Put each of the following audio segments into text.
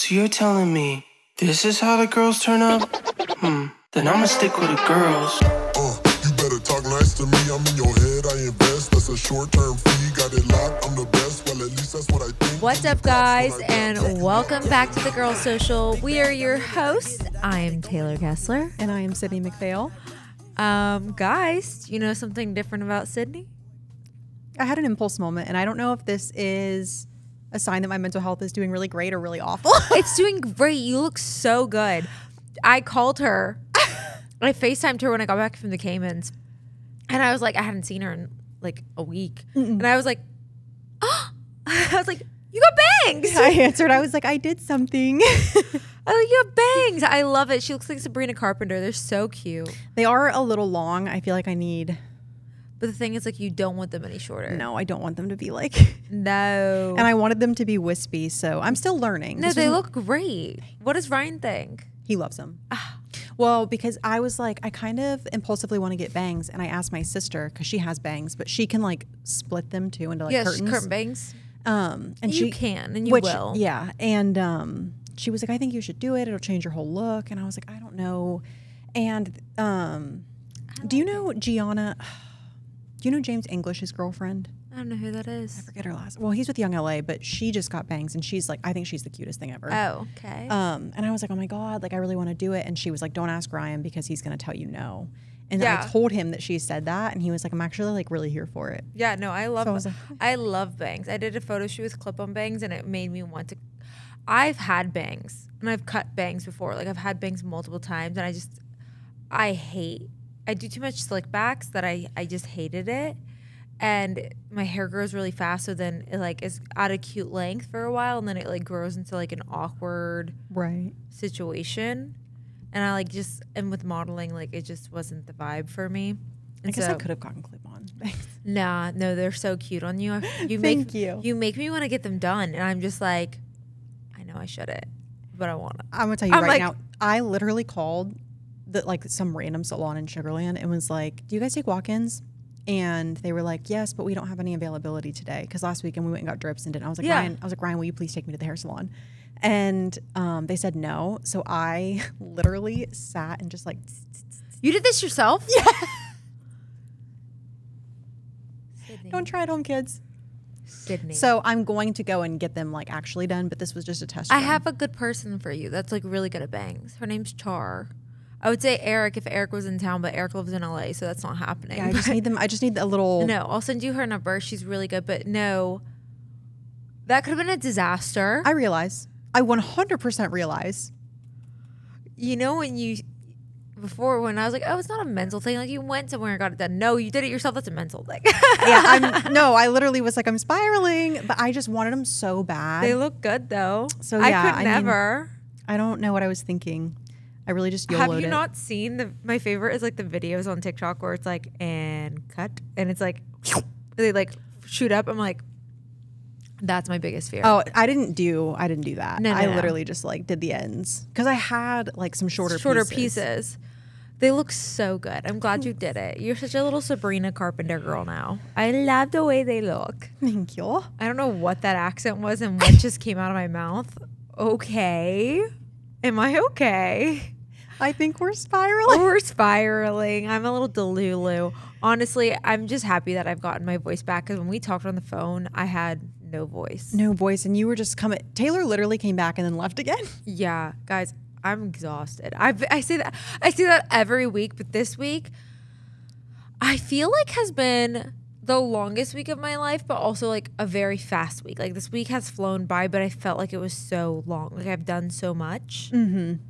So you're telling me this is how the girls turn up? Then I'ma stick with the girls. You better talk nice to me. I'm in your head, I invest. That's a short-term fee. Got it locked, I'm the best. Well, at least that's what I think. What's up, guys, and welcome back to the Girls Social. We are your hosts. I am Taylor Kessler. And I am Sydney McPhail. Guys, you know something different about Sydney? I had an impulse moment, and I don't know if this is a sign that my mental health is doing really great or really awful. It's doing great. You look so good. I called her. I FaceTimed her when I got back from the Caymans. And I was like, I hadn't seen her in like a week. And I was like, oh, I was like, you got bangs. I answered. I was like, I did something. I was like, you have bangs. I love it. She looks like Sabrina Carpenter. They're so cute. They are a little long. I feel like I need... But the thing is, like, you don't want them any shorter. No, I don't want them to be like... No. And I wanted them to be wispy, so I'm still learning. No, they look great. What does Ryan think? He loves them. Well, because I was like, I kind of impulsively want to get bangs, and I asked my sister, because she has bangs, but she can like split them too into like curtains. Curtain bangs. And you can, and you will. Yeah, and she was like, I think you should do it. It'll change your whole look. And I was like, I don't know. And do you know Gianna? Do you know James English, his girlfriend? I don't know who that is. I forget her last. Well, he's with Young LA, but she just got bangs, and she's like, I think she's the cutest thing ever. Oh, okay. And I was like, oh my God, like I really want to do it. And she was like, don't ask Ryan because he's going to tell you no. And then I told him that she said that, and he was like, I'm actually like really here for it. Yeah, no, I love. So I was like, I love bangs. I did a photo shoot with clip-on bangs, and it made me want to. I've had bangs, and I've cut bangs before. Like I've had bangs multiple times, and I do too much slick backs that I just hated it. And my hair grows really fast, so then it like is at a cute length for a while, and then it like grows into like an awkward situation. And I like and with modeling, like it just wasn't the vibe for me. And I guess I could have gotten clip-on bangs. No, they're so cute on you. Thank you. You make me want to get them done, and I'm just like, I know I shouldn't, but I want to. I'm gonna tell you right now. I literally called some random salon in Sugarland and was like, "Do you guys take walk-ins?" And they were like, yes, but we don't have any availability today. Because last weekend we went and got drips and I was like, Ryan, will you please take me to the hair salon? And they said no. So I literally sat and just like. You did this yourself? Yeah. Sydney. Don't try at home, kids. Sydney. So I'm going to go and get them like actually done. But this was just a test run. I have a good person for you that's like really good at bangs. Her name's Char. I would say Eric if Eric was in town, but Eric lives in LA, so that's not happening. Yeah, I just need them. I just need a little. No, I'll send you her number. She's really good, but no, that could have been a disaster. I realize. I 100% realize. You know when I was like, oh, it's not a mental thing. Like you went somewhere and got it done. No, you did it yourself. That's a mental thing. I literally was like, I'm spiraling, but I just wanted them so bad. They look good though. So yeah, I could never. I don't know what I was thinking. I really just YOLO'd it. Have you not seen my favorite is like the videos on TikTok where it's like, and cut. And it's like, they like shoot up. I'm like, that's my biggest fear. Oh, I didn't do that. No, I literally just like did the ends. Because I had like some shorter pieces. They look so good. I'm glad you did it. You're such a little Sabrina Carpenter girl now. I love the way they look. Thank you. I don't know what that accent was and what just came out of my mouth. Okay. Am I okay? I think we're spiraling. We're spiraling. I'm a little delulu. Honestly, I'm just happy that I've gotten my voice back because when we talked on the phone, I had no voice. No voice, and you were just coming. Taylor literally came back and then left again. Yeah, guys, I'm exhausted. I say that every week, but this week, I feel like has been the longest week of my life, but also like a very fast week. Like this week has flown by, but I felt like it was so long. Like I've done so much. Mm-hmm.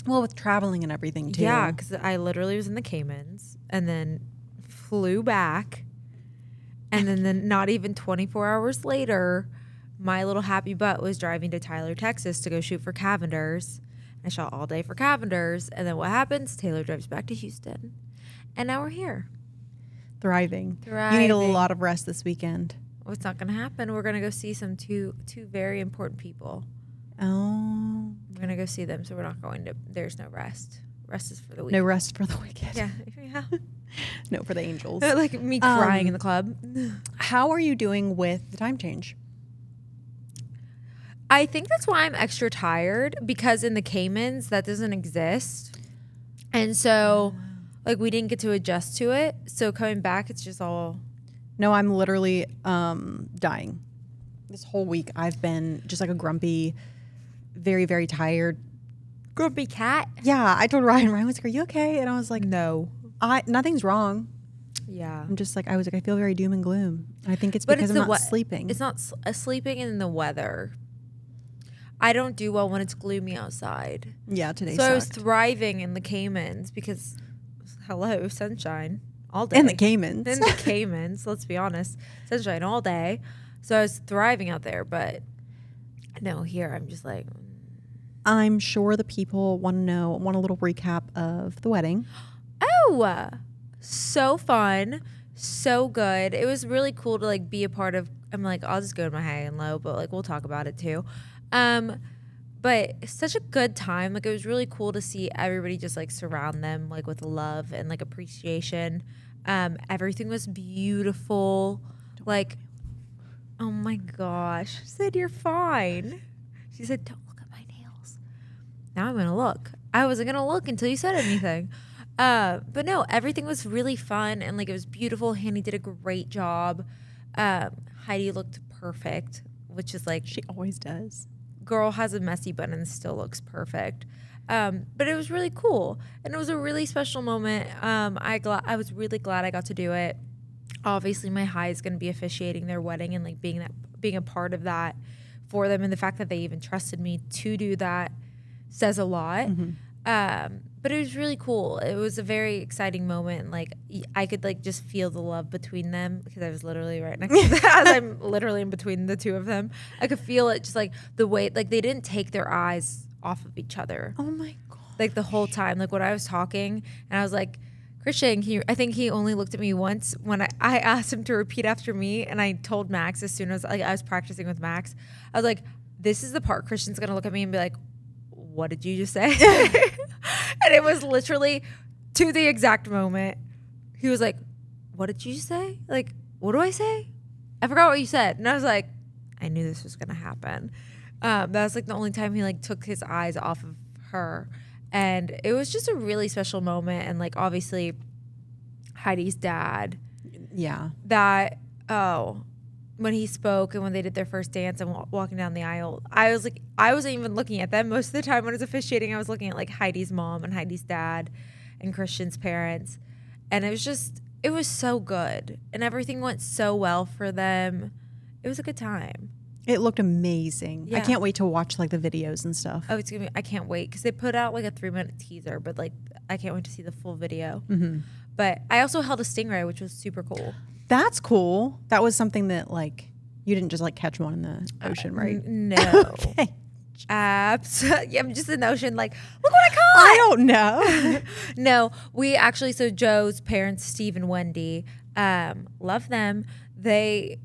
Well, with traveling and everything too. Yeah, because I literally was in the Caymans and then flew back. And then not even 24 hours later, my little happy butt was driving to Tyler, Texas to go shoot for Cavender's. I shot all day for Cavender's. And then what happens? Taylor drives back to Houston. And now we're here. Thriving. You need a lot of rest this weekend. Well, it's not going to happen. We're going to go see two very important people. Oh. We're going to go see them, so we're not going to. There's no rest. Rest is for the weekend. No rest for the wicked. Yeah. No, for the angels. Like me crying in the club. How are you doing with the time change? I think that's why I'm extra tired, because in the Caymans that doesn't exist. And so like we didn't get to adjust to it. So coming back, it's just all. No, I'm literally dying. This whole week I've been just like a grumpy, very, very tired. Grumpy cat? Yeah, I told Ryan. Ryan was like, "Are you okay?" And I was like, No. Nothing's wrong. Yeah. I'm just like, I was like, I feel very doom and gloom. I think it's because I'm not sleeping. It's not sleeping in the weather. I don't do well when it's gloomy outside. Yeah, today So sucked. I was thriving in the Caymans because, hello, sunshine all day. In the Caymans. In the Caymans, let's be honest. Sunshine all day. So I was thriving out there. But no, here I'm just like. I'm sure the people want a little recap of the wedding. Oh, so fun. So good. It was really cool to like be a part of. I'm like, I'll just go to my high and low, but like we'll talk about it too. But such a good time. Like it was really cool to see everybody just like surround them like with love and like appreciation. Everything was beautiful. Like, oh my gosh. She said, "You're fine." She said, "Don't look at my nails." Now I'm gonna look. I wasn't gonna look until you said anything. But no, everything was really fun and like it was beautiful. Hanny did a great job. Heidi looked perfect, which is like She always does. Girl has a messy bun and still looks perfect. But it was really cool and it was a really special moment. I was really glad I got to do it. Obviously, my high is going to be officiating their wedding and like being a part of that for them, and the fact that they even trusted me to do that says a lot. But it was really cool. It was a very exciting moment. And like I could like just feel the love between them because I was literally right next to them. As I'm literally in between the two of them. I could feel it just like the way, like they didn't take their eyes off of each other. Oh my God. Like the whole time. Like when I was talking and I was like, "Christian," I think he only looked at me once when I asked him to repeat after me, and I told Max as soon as like I was practicing with Max, I was like, "This is the part Christian's gonna look at me and be like, what did you just say?" And it was literally to the exact moment. He was like, "What did you say? Like, what do I say? I forgot what you said." And I was like, I knew this was gonna happen. That was like the only time he like took his eyes off of her. And it was just a really special moment. And like obviously Heidi's dad, Yeah. when he spoke and when they did their first dance and walking down the aisle, I was like, I wasn't even looking at them most of the time when I was officiating. I was looking at like Heidi's mom and Heidi's dad and Christian's parents. And it was so good. And everything went so well for them. It was a good time. It looked amazing. Yeah. I can't wait to watch like the videos and stuff. Oh, I can't wait because they put out like a 3-minute teaser, but like I can't wait to see the full video. But I also held a Stingray, which was super cool. That's cool. That was something that like you didn't just like catch one in the ocean, right? No. Okay. Absolutely. Yeah, I'm just in the ocean like, look what I caught. I don't know. No, we actually, so Joe's parents, Steve and Wendy, love them. They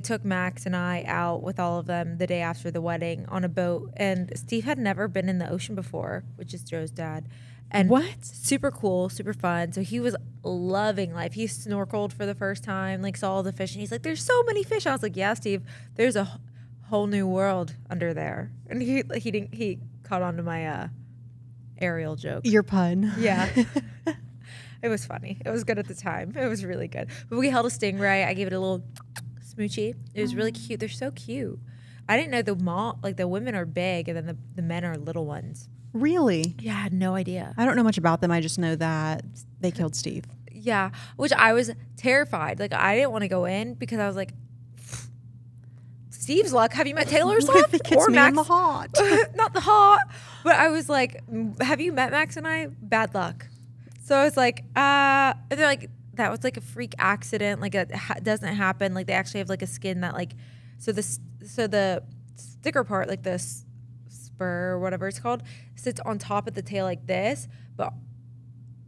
took Max and I out with all of them the day after the wedding on a boat. And Steve had never been in the ocean before, which is Joe's dad. And What? super cool, super fun. So he was loving life. He snorkeled for the first time, like saw all the fish. And he's like, "There's so many fish." I was like, "Yeah, Steve, there's a whole new world under there." And he caught on to my aerial joke. Your pun. Yeah. It was funny. It was good at the time. It was really good. But we held a Stingray. I gave it a little smoochie. It was really cute. They're so cute. I didn't know the women are big and then the men are little ones. Really? Yeah, I had no idea. I don't know much about them. I just know that they killed Steve. Yeah, which I was terrified. Like I didn't want to go in because I was like, Steve's luck. Have you met Taylor's What if luck? he gets me in the hot? Not the hot. But I was like, have you met Max and I? Bad luck. So I was like, and they're like, that was like a freak accident. Like it doesn't happen. Like they actually have like a skin that like, so the sticker part, like the spur or whatever it's called, sits on top of the tail like this, but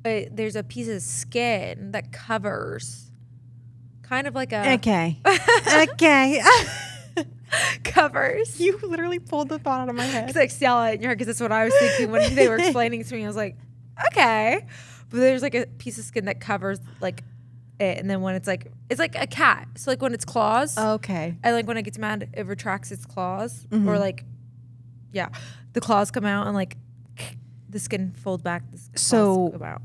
there's a piece of skin that covers, kind of like a Okay. Okay. covers. You literally pulled the thought out of my head. It's like sell it in your head because that's what I was thinking when they were explaining to me. I was like, okay, but there's like a piece of skin that covers like it, and then when it's like a cat. So like when it's claws, Okay. and like when it gets mad, it retracts its claws, or like Yeah, the claws come out and like the skin fold back. The So- claws come out.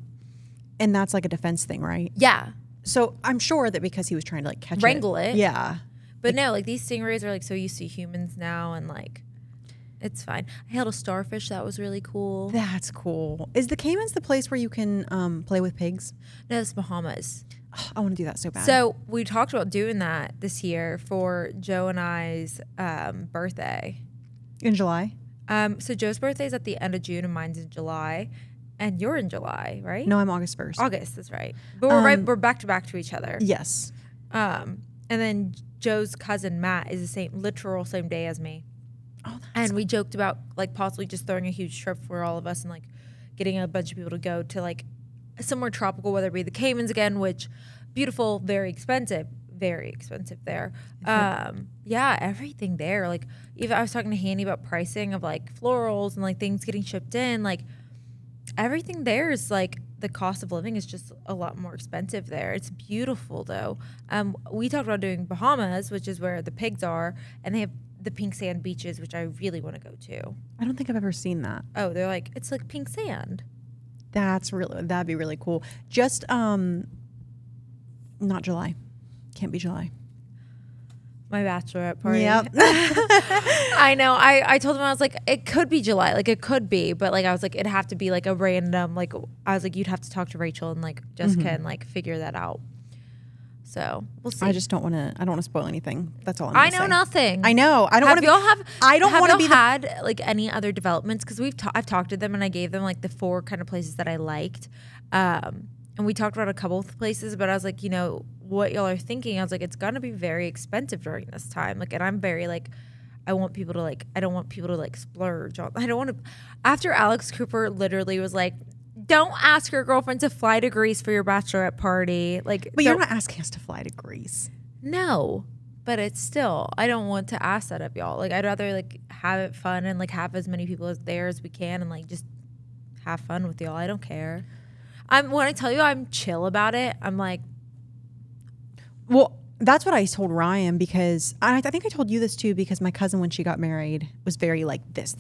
And that's like a defense thing, right? Yeah, So I'm sure that because he was trying to like catch wrangle it. Yeah. But no, like these stingrays are like so used to humans now, and like it's fine. I held a starfish that was really cool. That's cool. Is the Caymans the place where you can play with pigs? No, it's Bahamas. Oh, I want to do that so bad. So we talked about doing that this year for Joe and I's birthday. in July? So Joe's birthday is at the end of June and mine's in July, and you're in July, right? No, I'm August 1st. August. That's right. But we're back to back to each other. Yes. And then Joe's cousin Matt is the same day as me. Oh, And we joked about like possibly just throwing a huge trip for all of us and like getting a bunch of people to go to like somewhere tropical, whether it be the Caymans again, which beautiful, very expensive there. Yeah, everything there. Like even I was talking to Handy about pricing of like florals and like things getting shipped in. Like everything there is like the cost of living is just a lot more expensive there. It's beautiful though. We talked about doing Bahamas, which is where the pigs are, and they have the pink sand beaches, which I really want to go to. I don't think I've ever seen that. Oh, they're like, it's like pink sand. That'd be really cool. Just not July. Can't be July. My bachelorette party. Yep. I know. I told him, I was like, it could be July. Like it could be, but like I was like, it'd have to be like a random, like I was like, you'd have to talk to Rachel and like Jessica and like figure that out. So we'll see. I just don't want to spoil anything. That's all I'm I gonna know say. nothing. I know. I don't want to be. I don't want to be had like any other developments because I've talked to them and I gave them like the 4 kind of places that I liked, and we talked about a couple of places. But I was like, you know what y'all are thinking. I was like, it's gonna be very expensive during this time. Like, and I'm very like, I don't want people to like splurge on. I don't want to. After Alex Cooper literally was like, don't ask your girlfriend to fly to Greece for your bachelorette party. Like, But you're not asking us to fly to Greece. No, but it's still, I don't want to ask that of y'all. Like, I'd rather like have it fun and like have as many people as there as we can and like just have fun with y'all. I don't care. When I tell you I'm chill about it, I'm like, Well, that's what I told Ryan because I think I told you this too because my cousin when she got married was very like this.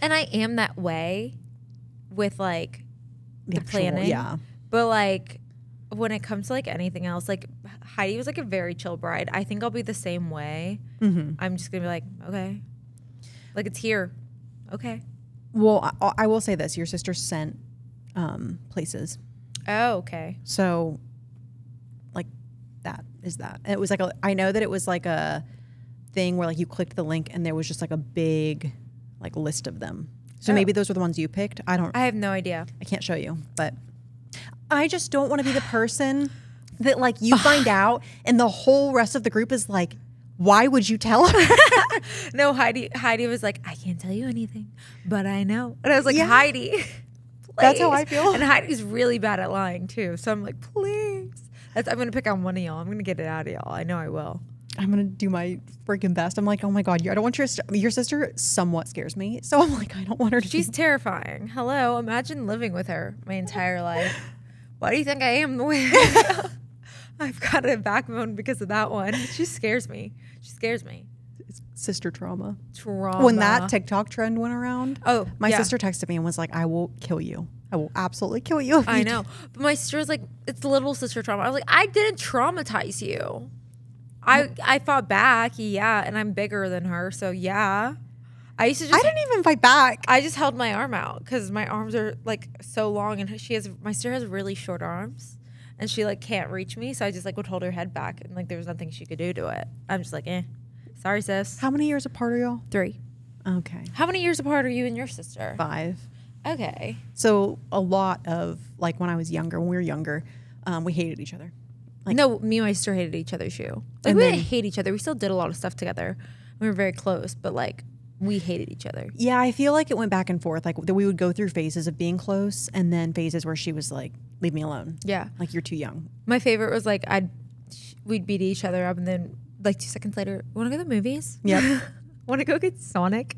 and I am that way with like the actual- planning. Yeah. But like when it comes to like anything else, like Heidi was like a very chill bride. I think I'll be the same way. Mm-hmm. I'm just gonna be like, okay, like it's here, okay. Well, I will say this: your sister sent places, Oh, okay. so like that is that. And it was like I know that it was like a thing where like you clicked the link and there was just like a big like list of them. So maybe those were the ones you picked. I I have no idea. I can't show you, but I just don't want to be the person that like you find out and the whole rest of the group is like, why would you tell her? No, Heidi was like, I can't tell you anything, but I know. And I was like, Yeah. Heidi, please. That's how I feel. And Heidi's really bad at lying too. So I'm like, please. I'm going to pick on one of y'all. I'm going to get it out of y'all. I know I will. I'm gonna do my freaking best. I'm like, oh my god, I don't want your sister. Somewhat scares me, so I'm like, I don't want her to. She's terrifying. Hello, imagine living with her my entire life. Why do you think I am the way I am? I've got a backbone because of that one. She scares me. It's sister trauma. Trauma. When that TikTok trend went around, my yeah. sister texted me and was like, I will kill you. I will absolutely kill you. I know, but my sister was like, it's little sister trauma. I was like, I didn't traumatize you. I fought back, yeah, and I'm bigger than her, so yeah. I didn't even fight back. I just held my arm out because my arms are like so long, and my sister has really short arms, and she like can't reach me, so I just like would hold her head back, and like there was nothing she could do to it. I'm just like, sorry, sis. How many years apart are y'all? 3. Okay. How many years apart are you and your sister? 5. Okay. So a lot of like when we were younger, we hated each other. Like, no, me and my sister hated each other too. Like we didn't hate each other. We still did a lot of stuff together. We were very close, but like we hated each other. Yeah, I feel like it went back and forth. Like we would go through phases of being close, and then phases where she was like, "Leave me alone." Yeah, like you're too young. My favorite was like we'd beat each other up, and then like 2 seconds later, want to go to the movies? Yep. Want to go get Sonic?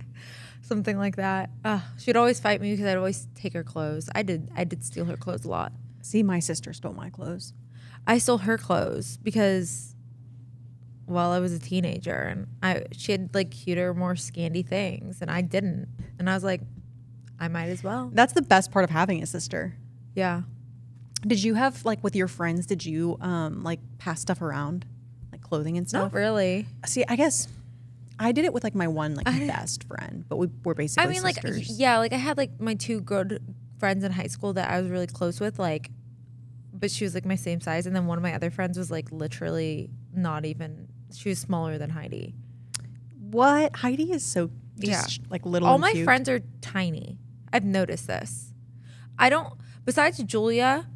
Something like that. She'd always fight me because I'd always take her clothes. I did steal her clothes a lot. See, my sister stole my clothes. I stole her clothes because while I was a teenager, and she had like cuter, more Scandi things, and I didn't. And I was like, I might as well. That's the best part of having a sister. Yeah. Did you have like with your friends? Did you like pass stuff around, like clothing and stuff? Not really. See, I guess I did it with like my one like best friend, but we were basically. I mean, sisters. like yeah, like I had like my 2 good friends in high school that I was really close with, like, but she was like my same size, and then one of my other friends was like literally not even. She was smaller than Heidi. What? Heidi is so just like little. All and my cute. friends are tiny. I've noticed this. I don't. Besides Julia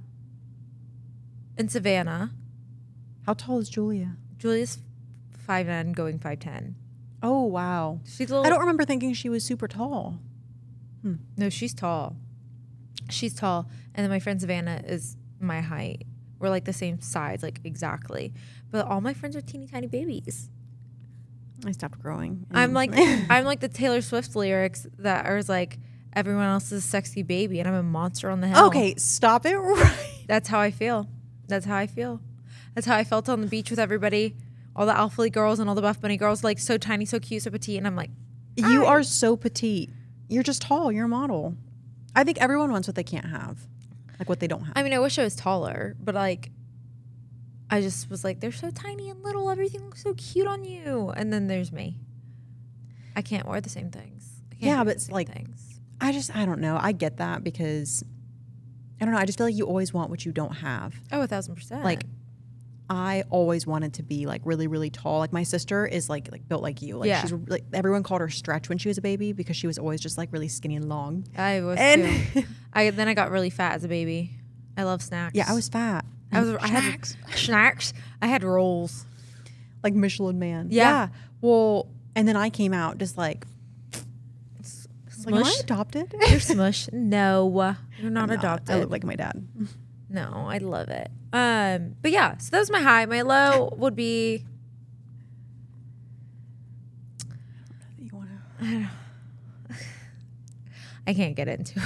and Savannah. How tall is Julia? Julia's 5'9", going 5'10". Oh wow. She's a little. I don't remember thinking she was super tall. No, she's tall. She's tall, and then my friend Savannah is my height. We're like the same size, like exactly. But all my friends are teeny tiny babies. I stopped growing. I'm like the Taylor Swift lyrics that are like, everyone else is a sexy baby, and I'm a monster on the hill. Okay, stop it right. That's how I feel. That's how I feel. That's how I felt on the beach with everybody, all the Alpha League girls and all the Buff Bunny girls, like so tiny, so cute, so petite, and I'm like, You are so petite. You're just tall. You're a model. I think everyone wants what they can't have, like what they don't have. I mean, I wish I was taller, but like, I just was like, they're so tiny and little. Everything looks so cute on you. And then there's me. I can't wear the same things. I can't Yeah, do but the same like, things. I don't know. I get that because, I don't know. I just feel like you always want what you don't have. Oh, 1,000%. Like, I always wanted to be like really, really tall. Like my sister is like built like you. Like Yeah. she's like, everyone called her Stretch when she was a baby because she was always just like really skinny and long. I was And too. Then I got really fat as a baby. I love snacks. yeah, I was fat. I had snacks. I had rolls. Like Michelin Man. Yeah. Well, and then I came out just like, am I Smush. adopted? You're smush. No, you're not I'm adopted. I look like my dad. No, I love it. But yeah, so that was my high. My low would be You wanna... I can't get into it.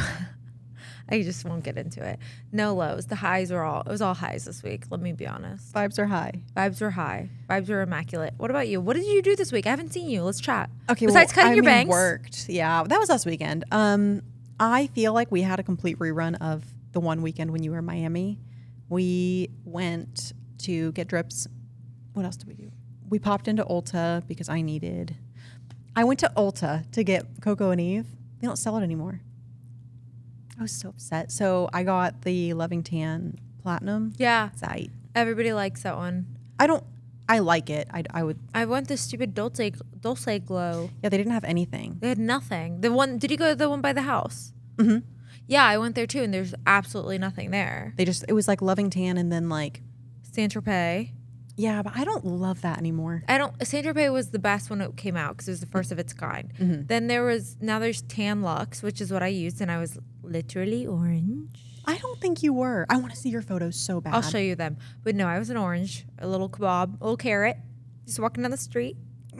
I just won't get into it. No lows. The highs were it was all highs this week. Let me be honest. Vibes are high. Vibes were high. Vibes were immaculate. What about you? What did you do this week? I haven't seen you. Let's chat. Okay. Besides cutting your bangs. Worked. Yeah, that was last weekend. I feel like we had a complete rerun of the one weekend when you were in Miami. We went to get drips. What else did we do? We popped into Ulta because I went to Ulta to get Coco and Eve. They don't sell it anymore. I was so upset. So I got the Loving Tan Platinum. Yeah. Site. Everybody likes that one. I like it. I would. I went the stupid Dulce Glow. Yeah, they didn't have anything. They had nothing. Did you go to the one by the house? Mm-hmm. Yeah, I went there too, and there's absolutely nothing there. It was like Loving Tan and then like. Saint Tropez. Yeah, but I don't love that anymore. Saint Tropez was the best when it came out because it was the first of its kind. Mm-hmm. Then there's Tan Luxe, which is what I used, and I was literally orange. I don't think you were. I want to see your photos so bad. I'll show you them. But no, I was an orange, a little kebab, a little carrot, just walking down the street.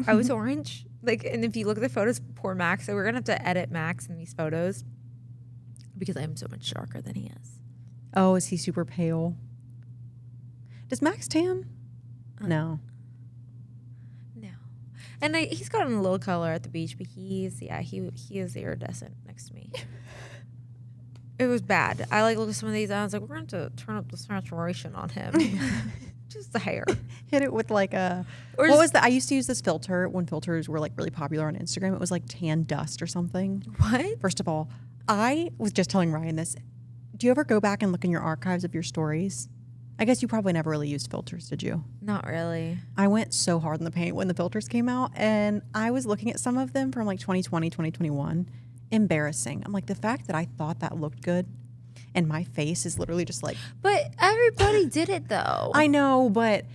I was orange. Like, and if you look at the photos, poor Max. So we're gonna have to edit Max in these photos because I am so much darker than he is. Oh, is he super pale? Does Max tan? No. No. And he's gotten a little color at the beach, but he is iridescent next to me. It was bad. I looked at some of these and I was like, we're going to turn up the saturation on him. Just the hair. Hit it with like a. Or what was that? I used to use this filter when filters were like really popular on Instagram. It was like tan dust or something. What? First of all, I was just telling Ryan this. Do you ever go back and look in your archives of your stories? I guess you probably never really used filters, did you? Not really. I went so hard in the paint when the filters came out, and I was looking at some of them from like 2020, 2021. Embarrassing. I'm like, the fact that I thought that looked good and my face is literally just like. But everybody did it though. I know, but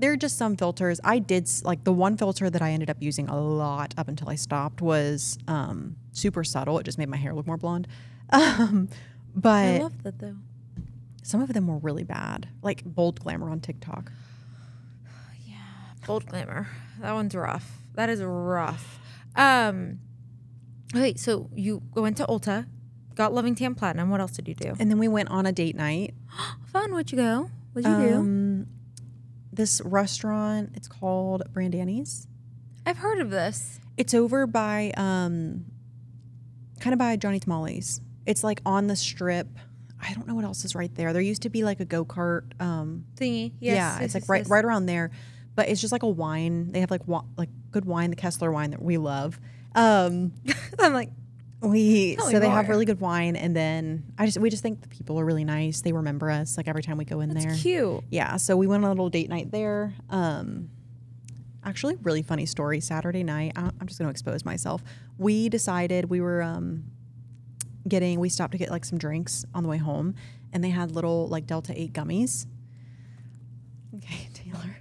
there are just some filters. I did, like the one filter that I ended up using a lot up until I stopped was super subtle. It just made my hair look more blonde. But I love that though. Some of them were really bad, like Bold Glamour on TikTok. Yeah, Bold Glamour. That one's rough. That is rough. Wait, so you went to Ulta, got Loving Tan Platinum. What else did you do? And then we went on a date night. Fun. Where'd you go? What'd you do? this restaurant. It's called Brandanny's. I've heard of this. It's over by, kind of by Johnny Tamales. It's like on the strip. I don't know what else is right there. There used to be like a go-kart. Thingy. Yes, yeah, yes, it's like yes, right around there. But it's just like a wine. They have like good wine, the Kessler wine that we love. I'm like, they more. have really good wine, and then we just think the people are really nice. They remember us like every time we go in there. cute. Yeah, so we went on a little date night there. Actually, really funny story. Saturday night, I'm just going to expose myself. We decided we were we stopped to get like some drinks on the way home, and they had little like Delta 8 gummies. Okay, Taylor.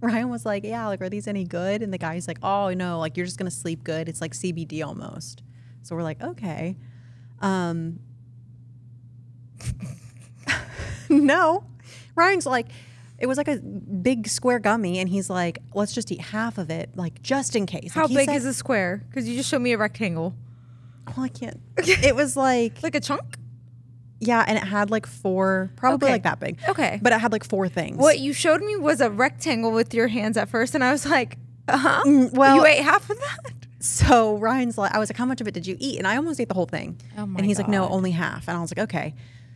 Ryan was like, yeah, like, are these any good? And the guy's like, oh no, like you're just going to sleep good. It's like CBD almost. So we're like, okay. No. Ryan's like, it was like a big square gummy, and he's like, let's just eat half of it, like just in case. How like, big is a square? Because you just showed me a rectangle. Well, I can't. It was like a chunk? Yeah, and it had like 4, probably Okay. like that big. Okay. But it had like 4 things. What you showed me was a rectangle with your hands at first, and I was like, well, you ate half of that? So Ryan's like, I was like, how much of it did you eat? And I almost ate the whole thing. Oh my And he's like, no, God. only half. And I was like, okay.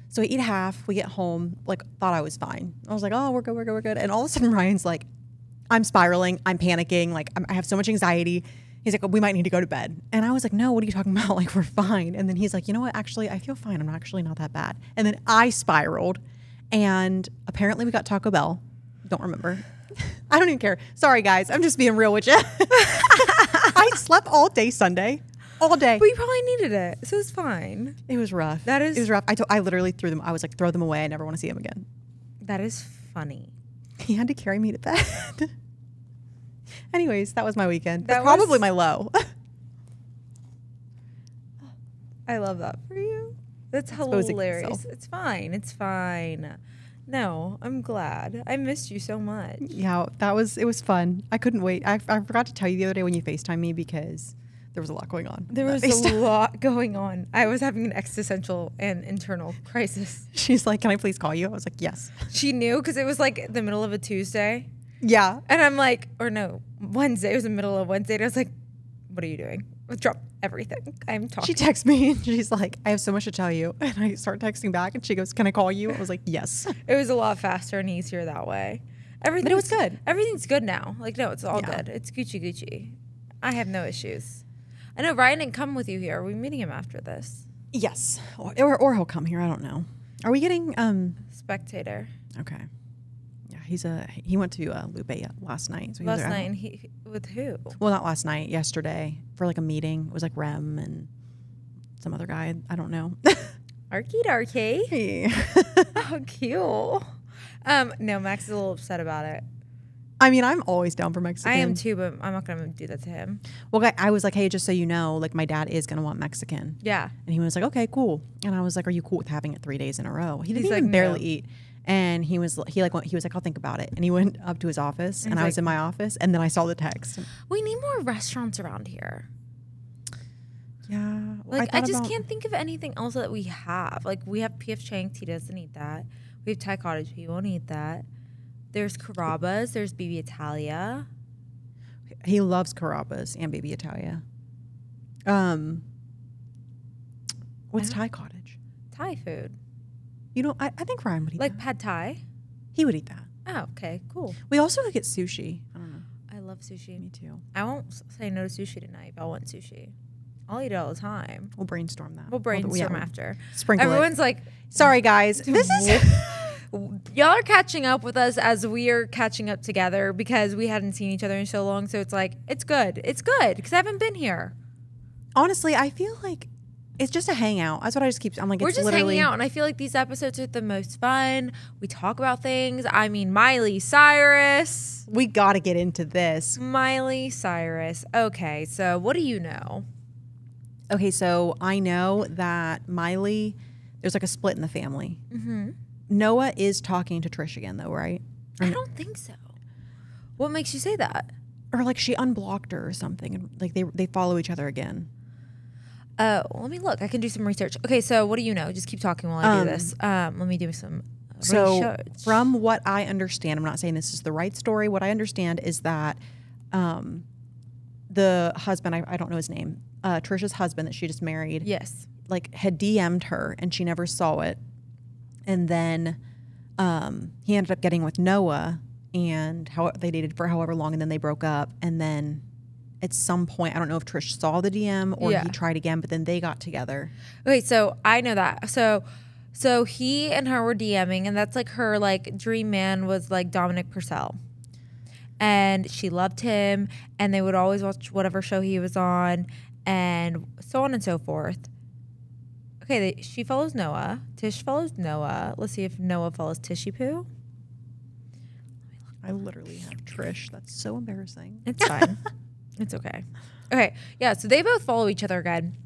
So we eat half. We get home, like, thought I was fine. I was like, oh, we're good. And all of a sudden, Ryan's like, I'm spiraling. I'm panicking. Like, I have so much anxiety. He's like, we might need to go to bed. And I was like, no, what are you talking about? Like, we're fine. And then he's like, you know what? Actually, I feel fine. I'm actually not that bad. And then I spiraled. And apparently we got Taco Bell. Don't remember. I don't even care. Sorry, guys. I'm just being real with you. I slept all day Sunday. All day. But you probably needed it, so it's fine. It was rough. It was rough. I literally threw them. I was like, throw them away. I never want to see them again. That is funny. He had to carry me to bed. Anyways, that was my weekend. That That's probably was- my low. I love that for you. That's Exposing hilarious. myself. It's fine. It's fine. No, I'm glad. I missed you so much. Yeah, it was fun. I couldn't wait. I forgot to tell you the other day when you FaceTimed me because there was a lot going on. There was a lot going on. I was having an existential and internal crisis. She's like, can I please call you? I was like, yes. She knew because it was like the middle of a Tuesday. Yeah. And I'm like, or no, Wednesday. It was the middle of Wednesday. And I was like, what are you doing? Drop everything. I'm talking. She texts me and she's like, I have so much to tell you. And I start texting back and she goes, can I call you? I was like, yes. It was a lot faster and easier that way. Everything, But it was good. Everything's good now. Like, no, it's all Yeah. good. It's Gucci. I have no issues. I know Ryan didn't come with you here. Are we meeting him after this? Yes. Or he'll come here. I don't know. Are we getting, Spectator. okay. Yeah, he went to Lupe last night. So he was Last there. night, and he with who? Well, not last night, yesterday for like a meeting. It was like Rem and some other guy. I don't know. Arky Darky. Hey. Oh, cute. No, Max is a little upset about it. I mean, I'm always down for Mexican. I am too, but I'm not gonna do that to him. Well, I was like, hey, just so you know, like my dad is gonna want Mexican. Yeah. And he was like, okay, cool. And I was like, are you cool with having it 3 days in a row? He didn't He's even like, barely no. eat. And he was like, I'll think about it. And he went up to his office, and I was like- in my office, and then I saw the text. We need more restaurants around here. Yeah. Like, I just can't think of anything else that we have. Like, we have P.F. Chang's. He doesn't eat that. We have Thai Cottage. He won't eat that. There's Carrabba's. There's BB Italia. He loves Carrabba's and Baby Italia. What's Thai Cottage? Thai food. You know, I think Ryan would eat Like that. pad Thai. He would eat that. Oh, okay. Cool. We also could get sushi. I don't know. I love sushi. Me too. I won't say no to sushi tonight if I want sushi. I'll eat it all the time. We'll brainstorm that. We'll brainstorm yeah, after. Sprinkle Everyone's like, Sorry, guys. This is... y'all are catching up with us as we are catching up together because we hadn't seen each other in so long. So it's like, it's good. It's good because I haven't been here. Honestly, I feel like it's just a hangout. That's what I just keep... I'm like, We're it's just literally... hanging out, and I feel like these episodes are the most fun. We talk about things. I mean, Miley Cyrus. We got to get into this. Miley Cyrus. Okay, so what do you know? Okay, so I know that Miley... There's like a split in the family. Mm-hmm. Noah is talking to Trish again, though, right? I don't think so. What makes you say that? Or like she unblocked her or something. And like they follow each other again. Oh, let me look. I can do some research. Okay, so what do you know? Just keep talking while I do this. Let me do some So Research. from what I understand, I'm not saying this is the right story. What I understand is that the husband, I don't know his name, Trisha's husband that she just married, Yes. like had DM'd her and she never saw it. And then he ended up getting with Noah, and they dated for however long, and then they broke up. And then at some point, I don't know if Trish saw the DM or he tried again, but then they got together. Okay, so I know that. So he and her were DMing, and that's like her like dream man was like Dominic Purcell. And she loved him, and they would always watch whatever show he was on, and so on and so forth. Okay, she follows Noah. Tish follows Noah. Let's see if Noah follows Tishy Poo. I literally have Trish. That's so embarrassing. It's fine. It's okay. Okay, yeah, so they both follow each other again.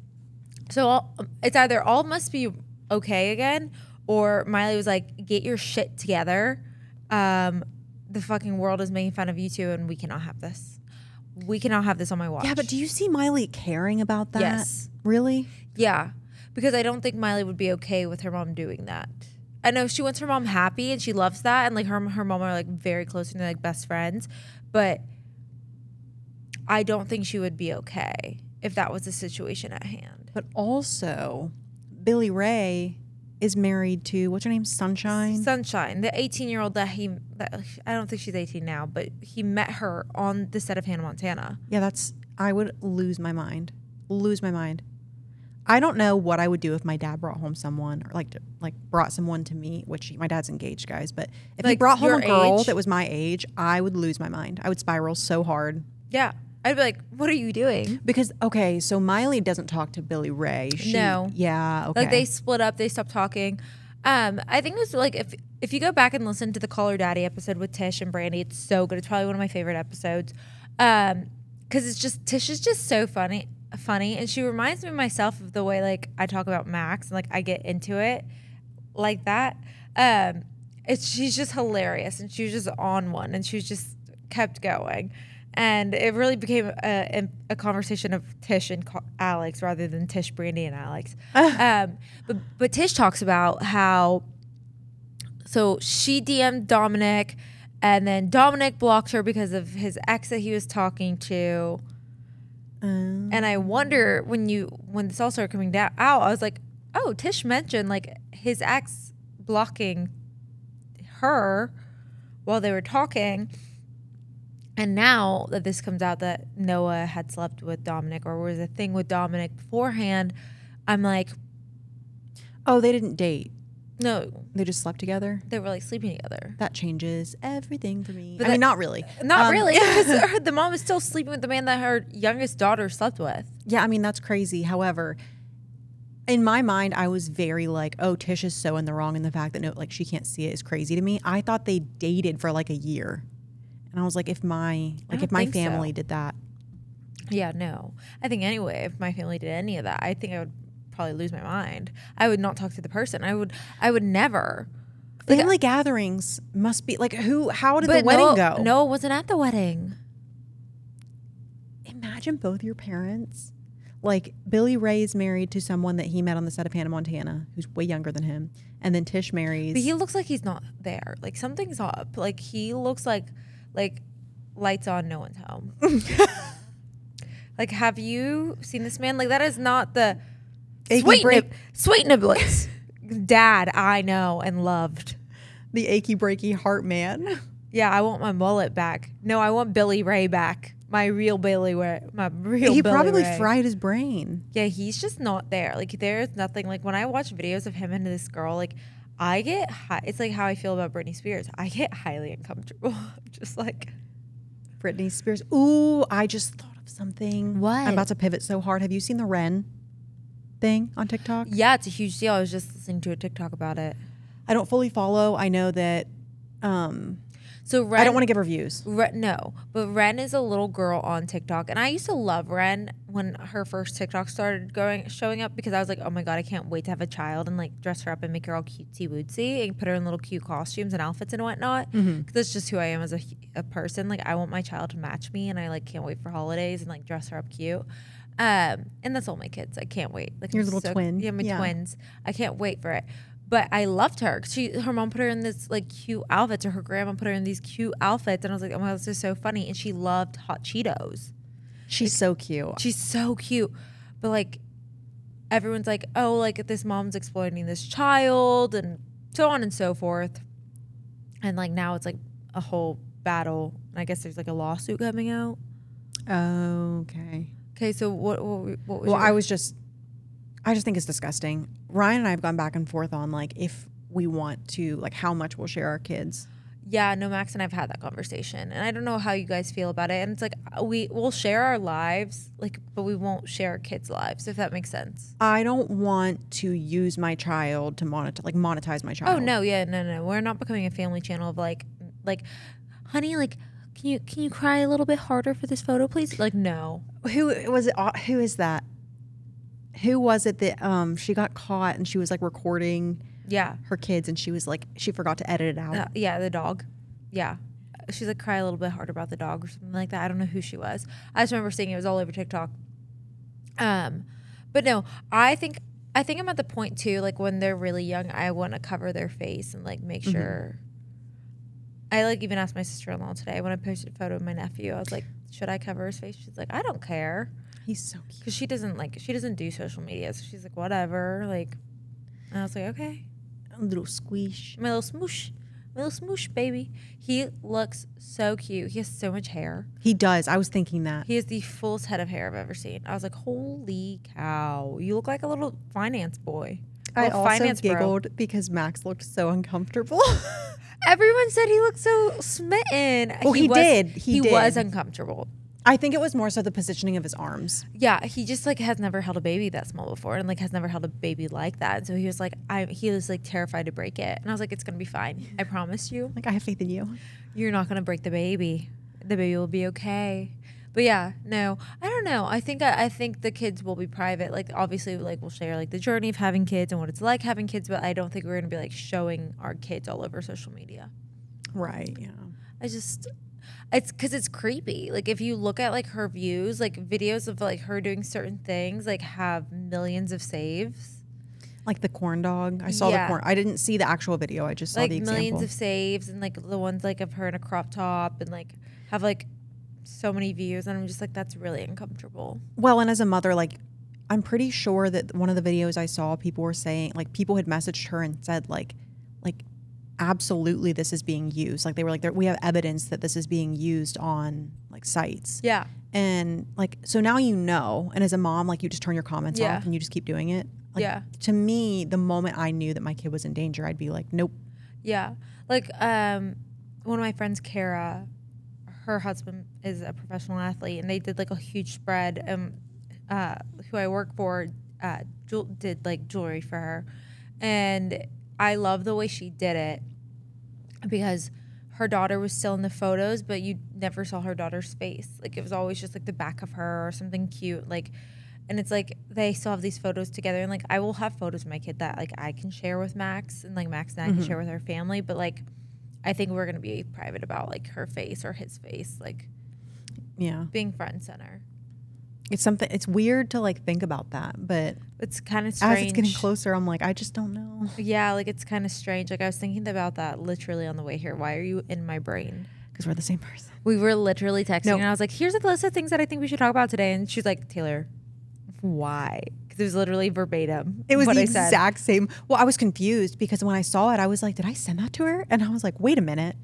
So it's either all must be okay again, or Miley was like, get your shit together. The fucking world is making fun of you two, and we cannot have this. We cannot have this on my watch. Yeah, but do you see Miley caring about that? Yes. Really? Yeah, because I don't think Miley would be okay with her mom doing that. I know she wants her mom happy, and she loves that, and like her mom are like very close, and they're like best friends, but I don't think she would be okay if that was the situation at hand. But also, Billy Ray is married to, what's her name? Sunshine? Sunshine, the 18-year-old that I don't think she's 18 now, but he met her on the set of Hannah Montana. Yeah, I would lose my mind. Lose my mind. I don't know what I would do if my dad brought home someone, or like brought someone to me, which my dad's engaged, guys. But if he Like brought home your a girl age? that was my age, I would lose my mind. I would spiral so hard. Yeah. I'd be like, what are you doing? Because, okay, so Miley doesn't talk to Billy Ray. No. Yeah, okay. Like they split up, they stopped talking. I think it was like if you go back and listen to the Call Her Daddy episode with Tish and Brandy, it's so good. It's probably one of my favorite episodes. Because it's just, Tish is just so funny, and she reminds me of myself of the way like I talk about Max and like I get into it like that. She's just hilarious, and she was just on one, and she was just kept going. And it really became a conversation of Tish and Alex rather than Tish, Brandy, and Alex. But Tish talks about how, so she DM'd Dominic, and then Dominic blocked her because of his ex that he was talking to. And I wonder when this all started coming out, I was like, oh, Tish mentioned like his ex blocking her while they were talking. And now that this comes out that Noah had slept with Dominic or was a thing with Dominic beforehand, I'm like, oh, they didn't date. no, They just slept together. they were like sleeping together. That changes everything for me. But I mean, not really. Not really, because the mom is still sleeping with the man that her youngest daughter slept with. Yeah, I mean, that's crazy. However, in my mind, I was very like, oh, Tish is so in the wrong in the fact that no, like she can't see it is crazy to me. I thought they dated for like a year. And I was like, if my family did that. Yeah, no. I think anyway, if my family did any of that, I think I would probably lose my mind. I would not talk to the person. I would never. Family gatherings must be like how did the wedding go? No, it wasn't at the wedding. Imagine both your parents. Like Billy Ray is married to someone that he met on the set of Hannah Montana, who's way younger than him. And then Tish marries. But he looks like he's not there. Like something's up. Like he looks like lights on, no one's home. Like, have you seen this man? Like that is not the sweet niblets dad I know and loved. The achy breaky heart man. Yeah, I want my mullet back. No, I want Billy Ray back. My real Billy Ray. He probably Ray. fried his brain. Yeah, he's just not there. Like there's nothing. Like when I watch videos of him and this girl, like I get it's like how I feel about Britney Spears. I get highly uncomfortable. Just like Britney Spears. Ooh, I just thought of something. What? I'm about to pivot so hard. Have you seen the Ren thing on TikTok? Yeah, it's a huge deal. I was just listening to a TikTok about it. I don't fully follow. I know that So Ren, I don't want to give reviews. No, but Ren is a little girl on TikTok, and I used to love Ren when her first TikTok started showing up because I was like, oh my god, I can't wait to have a child and like dress her up and make her all cutesy wootsy and put her in little cute costumes and outfits and whatnot. Because that's just who I am as a person. Like I want my child to match me, and I like can't wait for holidays and like dress her up cute. And that's all my kids. I can't wait. Like Your little twin. Yeah, my twins. I can't wait for it. But I loved her. Her mom put her in this like cute outfits, or her grandma put her in these cute outfits, and I was like, oh my God, this is so funny. And she loved hot Cheetos. She's so cute. She's so cute. But like everyone's like, oh, like this mom's exploiting this child and so on and so forth. And like now it's like a whole battle. I guess there's like a lawsuit coming out. Okay. Okay, so what was well, I just think it's disgusting. Ryan and I have gone back and forth on like if we want to, like how much we'll share our kids. Yeah, no, Max and I've had that conversation, and I don't know how you guys feel about it. And it's like we'll share our lives, like, but we won't share our kids' lives, if that makes sense. I don't want to use my child to monetize my child. Oh no, yeah, no, we're not becoming a family channel of like, honey, like, can you cry a little bit harder for this photo, please? Like, no. Who was it? Who is that? Who was it that she got caught and she was like recording? Yeah, her kids, and she was like, she forgot to edit it out. Yeah, the dog. Yeah, she's like, cry a little bit harder about the dog or something like that. I don't know who she was. I just remember seeing it was all over TikTok. But no, I think I'm at the point too. Like when they're really young, I want to cover their face and like make sure. I like even asked my sister-in-law today when I posted a photo of my nephew. I was like, should I cover his face? She's like, I don't care. He's so cute because she doesn't do social media, so she's like, whatever. Like, and I was like, okay. A little squish. My little smoosh, baby. He looks so cute. He has so much hair. He does. I was thinking that. He has the fullest head of hair I've ever seen. I was like, holy cow. You look like a little finance boy. I also giggled because Max looked so uncomfortable. Everyone said he looked so smitten. Well, he did. He was uncomfortable. I think it was more so the positioning of his arms. Yeah, he just like has never held a baby that small before, and like has never held a baby like that. And so he was like, terrified to break it, and I was like, it's gonna be fine. I promise you. Like, I have faith in you. You're not gonna break the baby. The baby will be okay. But yeah, no, I don't know. I think the kids will be private. Like obviously, like we'll share like the journey of having kids and what it's like having kids, but I don't think we're gonna be like showing our kids all over social media. Right. Yeah. It's because it's creepy. Like if you look at like her views, like videos of like her doing certain things, like have millions of saves. Like the corn dog. I saw the corn. I didn't see the actual video. I just saw the example. Millions of saves, and like the ones like of her in a crop top and like have like so many views, and I'm just like, that's really uncomfortable. Well, and as a mother, like I'm pretty sure that one of the videos I saw, people were saying like people had messaged her and said like absolutely this is being used. Like they were like, we have evidence that this is being used on like sites. Yeah. And like, so now you know, and as a mom, like you just turn your comments off and you just keep doing it. Like, to me, the moment I knew that my kid was in danger, I'd be like, nope. Yeah. Like one of my friends, Kara, her husband is a professional athlete, and they did like a huge spread. Who I work for did like jewelry for her, and I love the way she did it because her daughter was still in the photos, but you never saw her daughter's face. Like it was always just like the back of her or something cute. Like, and it's like they still have these photos together, and like I will have photos of my kid that like I can share with Max, and like Max and I can share with her family, but like I think we're gonna be private about like her face or his face, like being front and center. It's weird to like think about that, but it's kind of strange. As it's getting closer, I'm like, I just don't know. Yeah, like it's kind of strange. Like I was thinking about that literally on the way here. Why are you in my brain? Because we're the same person. We were literally texting, and I was like, here's a list of things that I think we should talk about today. And she's like, Taylor, why? Because it was literally verbatim. It was the exact same. Well, I was confused because when I saw it, I was like, did I send that to her? And I was like, wait a minute.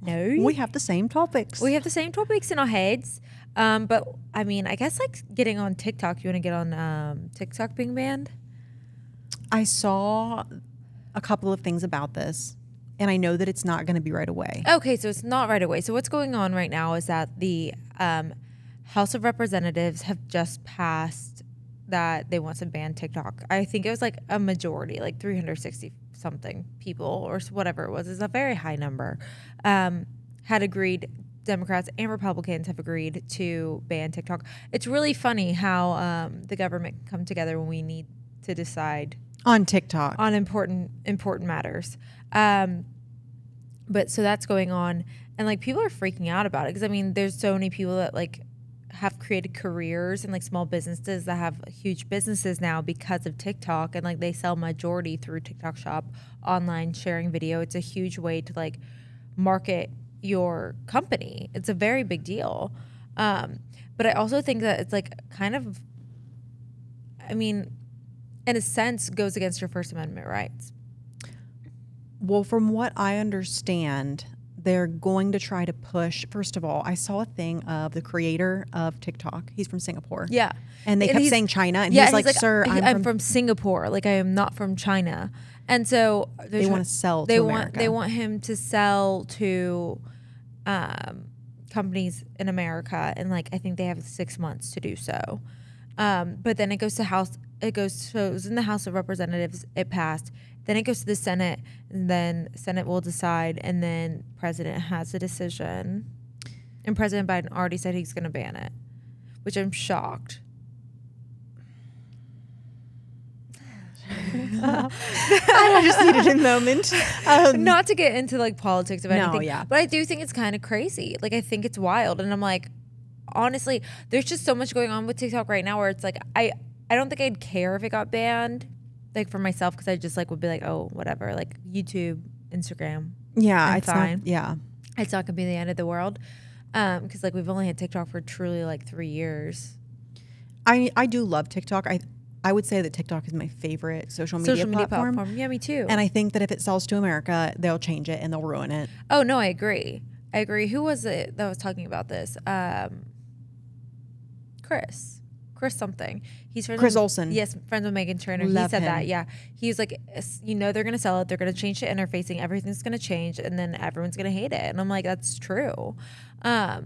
No. We have the same topics. We have the same topics in our heads. But I mean, I guess like getting on TikTok, you want to get on TikTok being banned? I saw a couple of things about this, and I know that it's not going to be right away. Okay, so it's not right away. So what's going on right now is that the House of Representatives have just passed that they want to ban TikTok. I think it was like a majority, like 360 something people or whatever it was. It's a very high number. Had agreed. Democrats and Republicans have agreed to ban TikTok. It's really funny how the government can come together when we need to decide on TikTok on important matters. But so that's going on, and like people are freaking out about it because I mean, there's so many people that like have created careers and like small businesses that have huge businesses now because of TikTok, and like they sell majority through TikTok Shop, online sharing video. It's a huge way to like market your company. It's a very big deal. But I also think that it's like kind of, I mean, in a sense, goes against your First Amendment rights. Well, from what I understand, they're going to try to push. First of all, I saw a thing of the creator of TikTok. He's from Singapore. Yeah. And they kept saying China. And yeah, he's like, sir, I'm from Singapore. Like, I am not from China. And so they want to sell to America. They want him to sell to companies in America. And like, I think they have 6 months to do so. But then it goes to it was in the House of Representatives. It passed. Then it goes to the Senate, and then Senate will decide, and then President has a decision. And President Biden already said he's going to ban it, which I'm shocked. I just needed a moment. Not to get into like politics of anything, yeah. but I do think it's kind of crazy. Like, I think it's wild, and I'm like, honestly, there's just so much going on with TikTok right now where it's like, I don't think I'd care if it got banned. Like for myself, because I just like would be like, oh, whatever, like YouTube, Instagram. Yeah, it's fine. Yeah, it's not gonna be the end of the world. Because like we've only had TikTok for truly like 3 years. I do love TikTok. I would say that TikTok is my favorite social media platform. Yeah, me too. And I think that if it sells to America, they'll change it and they'll ruin it. Oh no, I agree. Who was it that was talking about this? Chris something. He's friends Chris Olsen. Yes, friends with Meghan Trainor. Love he said him. that. Yeah, he was like, you know, they're gonna sell it. They're gonna change the interfacing. Everything's gonna change, and then everyone's gonna hate it. And I'm like, that's true. But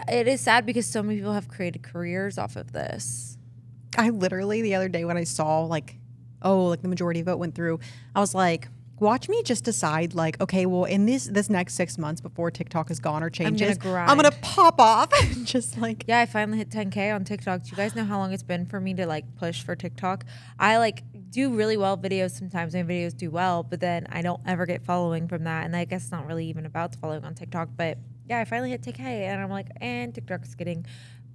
it is sad because so many people have created careers off of this. I literally the other day when I saw like the majority vote went through, I was like, watch me just decide like, okay, well, in this next 6 months before TikTok is gone or changes, I'm gonna pop off. Just like, yeah, I finally hit 10K on TikTok. Do you guys know how long it's been for me to like push for TikTok? I like do really well videos sometimes. My videos do well, but then I don't ever get following from that. And I guess it's not really even about following on TikTok. But yeah, I finally hit 10K, and I'm like, and TikTok's getting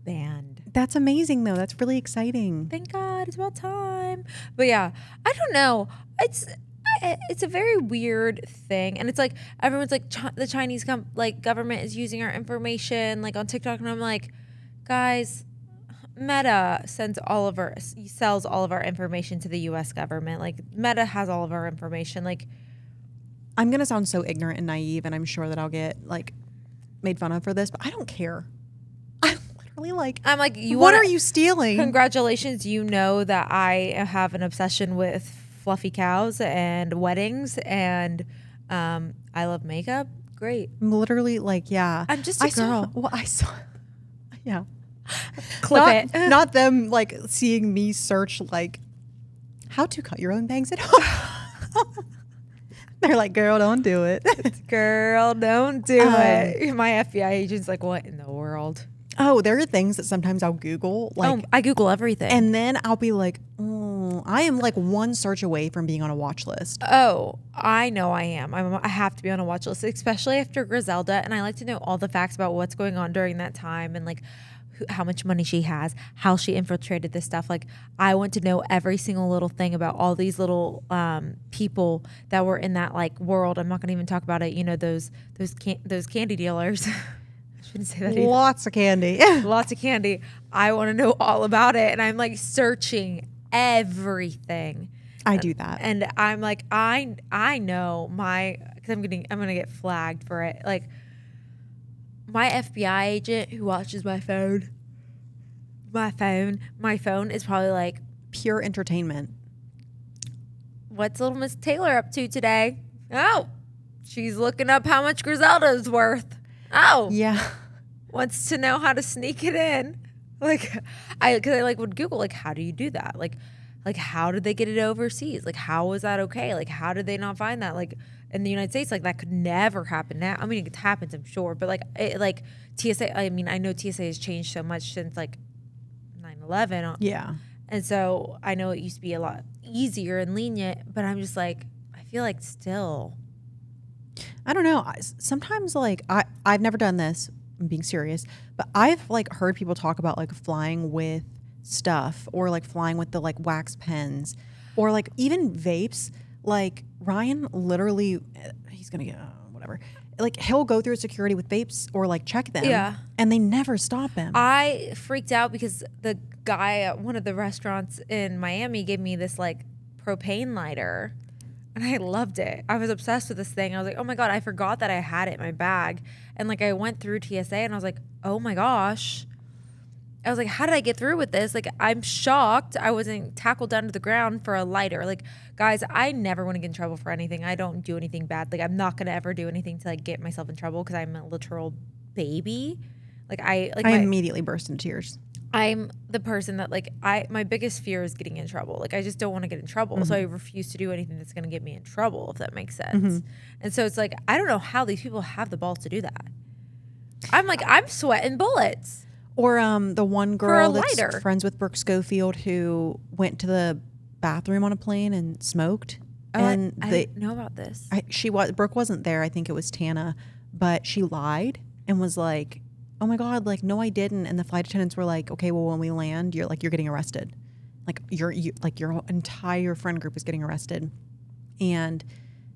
banned. That's amazing though. That's really exciting. Thank God, it's about time. But yeah, I don't know. It's a very weird thing, and it's like everyone's like the Chinese government is using our information like on TikTok, and I'm like, guys, Meta sells all of our information to the U.S. government. Like Meta has all of our information. Like, I'm gonna sound so ignorant and naive, and I'm sure that I'll get like made fun of for this, but I don't care. I'm literally like, what are you stealing? Congratulations, you know that I have an obsession with fluffy cows and weddings, and I love makeup. Great. I'm literally like, yeah. I'm just a girl. I saw, yeah. Clip it. Not them like seeing me search like how to cut your own bangs at home. They're like, girl, don't do it. Girl, don't do it. My FBI agent's like, what in the world? Oh, there are things that sometimes I'll Google. Like, I Google everything. And then I'll be like, I am like one search away from being on a watch list. Oh, I know I am. I have to be on a watch list, especially after Griselda. And I like to know all the facts about what's going on during that time, and like how much money she has, how she infiltrated this stuff. Like, I want to know every single little thing about all these little people that were in that like world. I'm not going to even talk about it. You know, those candy dealers. I shouldn't say that either. Lots of candy. Lots of candy. I want to know all about it, and I'm like searching everything. I do that, and I'm like, I know because I'm gonna get flagged for it. Like, my FBI agent who watches my phone is probably like, pure entertainment. What's little Miss Taylor up to today? Oh, she's looking up how much Griselda's worth. Oh, yeah. Wants to know how to sneak it in. Like, because I like would Google, like, how do you do that? Like how did they get it overseas? Like, how was that okay? Like, how did they not find that? Like, in the United States, like, that could never happen now. I mean, it happens, I'm sure, but like TSA, I mean, I know TSA has changed so much since like 9/11. Yeah. And so I know it used to be a lot easier and lenient, but I'm just like, I feel like still. I don't know. Sometimes like I've never done this. I'm being serious. But I've like heard people talk about like flying with stuff or like flying with the like wax pens or like even vapes. Like Ryan literally, he's going to get whatever. Like he'll go through security with vapes or like check them. Yeah. And they never stop him. I freaked out because the guy at one of the restaurants in Miami gave me this like propane lighter. And I loved it. I was obsessed with this thing. I was like, oh my God, I forgot that I had it in my bag. And like I went through TSA and I was like, oh my gosh. I was like, how did I get through with this? Like, I'm shocked I wasn't tackled down to the ground for a lighter. Like, guys, I never want to get in trouble for anything. I don't do anything bad. Like, I'm not going to ever do anything to like get myself in trouble because I'm a literal baby. I immediately burst into tears. I'm the person that like my biggest fear is getting in trouble. Like I just don't want to get in trouble. So I refuse to do anything that's going to get me in trouble, if that makes sense. And so it's like, I don't know how these people have the balls to do that. I'm like, I'm sweating bullets. Or the one girl that's friends with Brooke Schofield who went to the bathroom on a plane and smoked. Oh, and I didn't know about this. Brooke wasn't there. I think it was Tana, but she lied and was like, oh my God, like, no, I didn't. And the flight attendants were like, okay, well, when we land, you're getting arrested. Like your entire friend group is getting arrested. And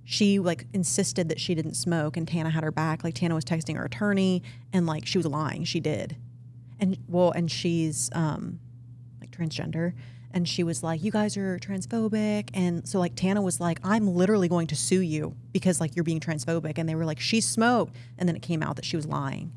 she like insisted that she didn't smoke and Tana had her back. Like Tana was texting her attorney and like she was lying. She did. And she's like transgender. And she was like, you guys are transphobic. And so like Tana was like, I'm literally going to sue you because like you're being transphobic. And they were like, she smoked. And then it came out that she was lying.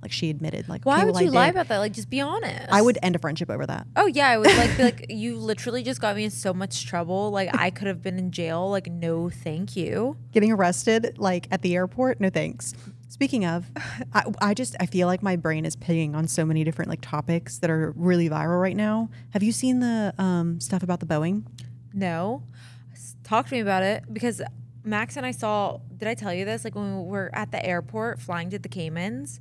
Like she admitted, like, why okay, would well, you lie about that? Like, just be honest. I would end a friendship over that. Oh yeah, I would like be like, you literally just got me in so much trouble. Like I could have been in jail. Like no, thank you. Getting arrested like at the airport, no thanks. Speaking of, I feel like my brain is pinging on so many different like topics that are really viral right now. Have you seen the stuff about the Boeing? No, talk to me about it because Max and I saw. Did I tell you this? Like when we were at the airport flying to the Caymans.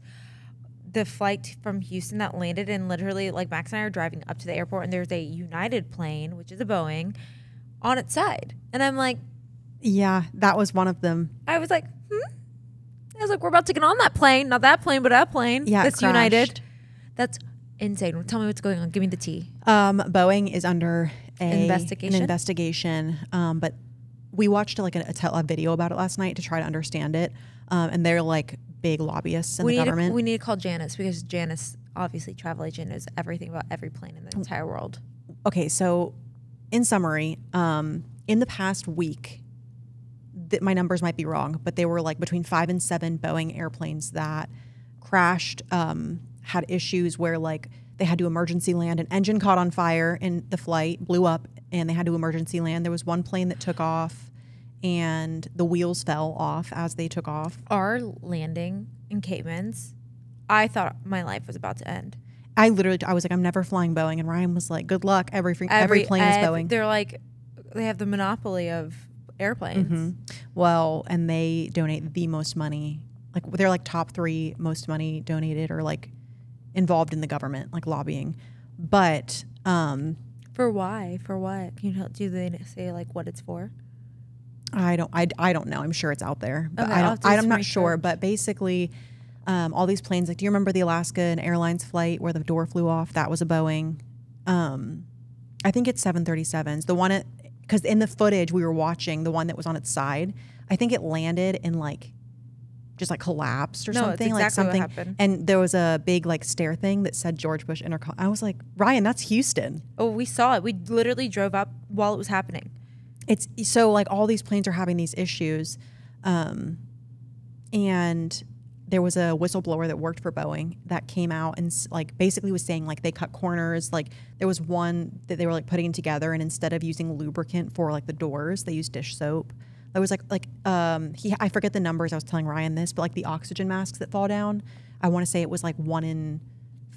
The flight from Houston that landed and literally like Max and I are driving up to the airport and there's a United plane, which is a Boeing, on its side. And I'm like, yeah, that was one of them. I was like, I was like, we're about to get on that plane. Not that plane, but that plane. Yeah, that's United. That's insane. Tell me what's going on. Give me the tea. Boeing is under an investigation. But we watched like a video about it last night to try to understand it. And they're like big lobbyists in the government. We need to call Janice because Janice, obviously travel agent, knows everything about every plane in the entire world. Okay, so in summary, in the past week, my numbers might be wrong, but they were like between 5 and 7 Boeing airplanes that crashed, had issues where like they had to emergency land. An engine caught on fire and the flight blew up and they had to emergency land. There was one plane that took off and the wheels fell off as they took off. Our landing in Caymans, I thought my life was about to end. I was like, I'm never flying Boeing. And Ryan was like, good luck. Every plane is Boeing. They're like, they have the monopoly of airplanes. Well, and they donate the most money. Like they're like top 3 most money donated or like involved in the government, like lobbying. But for why? For what? Can you tell? Do they say like what it's for? I don't know. I'm sure it's out there, but okay, I'm not sure. But basically, all these planes. Like, do you remember the Alaska Airlines flight where the door flew off? That was a Boeing. I think it's 737s. The one because in the footage we were watching, the one that was on its side, I think it landed and like just like collapsed or something. It's exactly like something. what happened. And there was a big like stair thing that said George Bush Intercon. I was like, Ryan, that's Houston. Oh, we saw it. We literally drove up while it was happening. It's so like all these planes are having these issues. And there was a whistleblower that worked for Boeing that came out and like basically was saying like they cut corners. Like there was one that they were like putting together and instead of using lubricant for like the doors, they used dish soap. There was I forget the numbers. I was telling Ryan this, but like the oxygen masks that fall down, I want to say it was like 1 in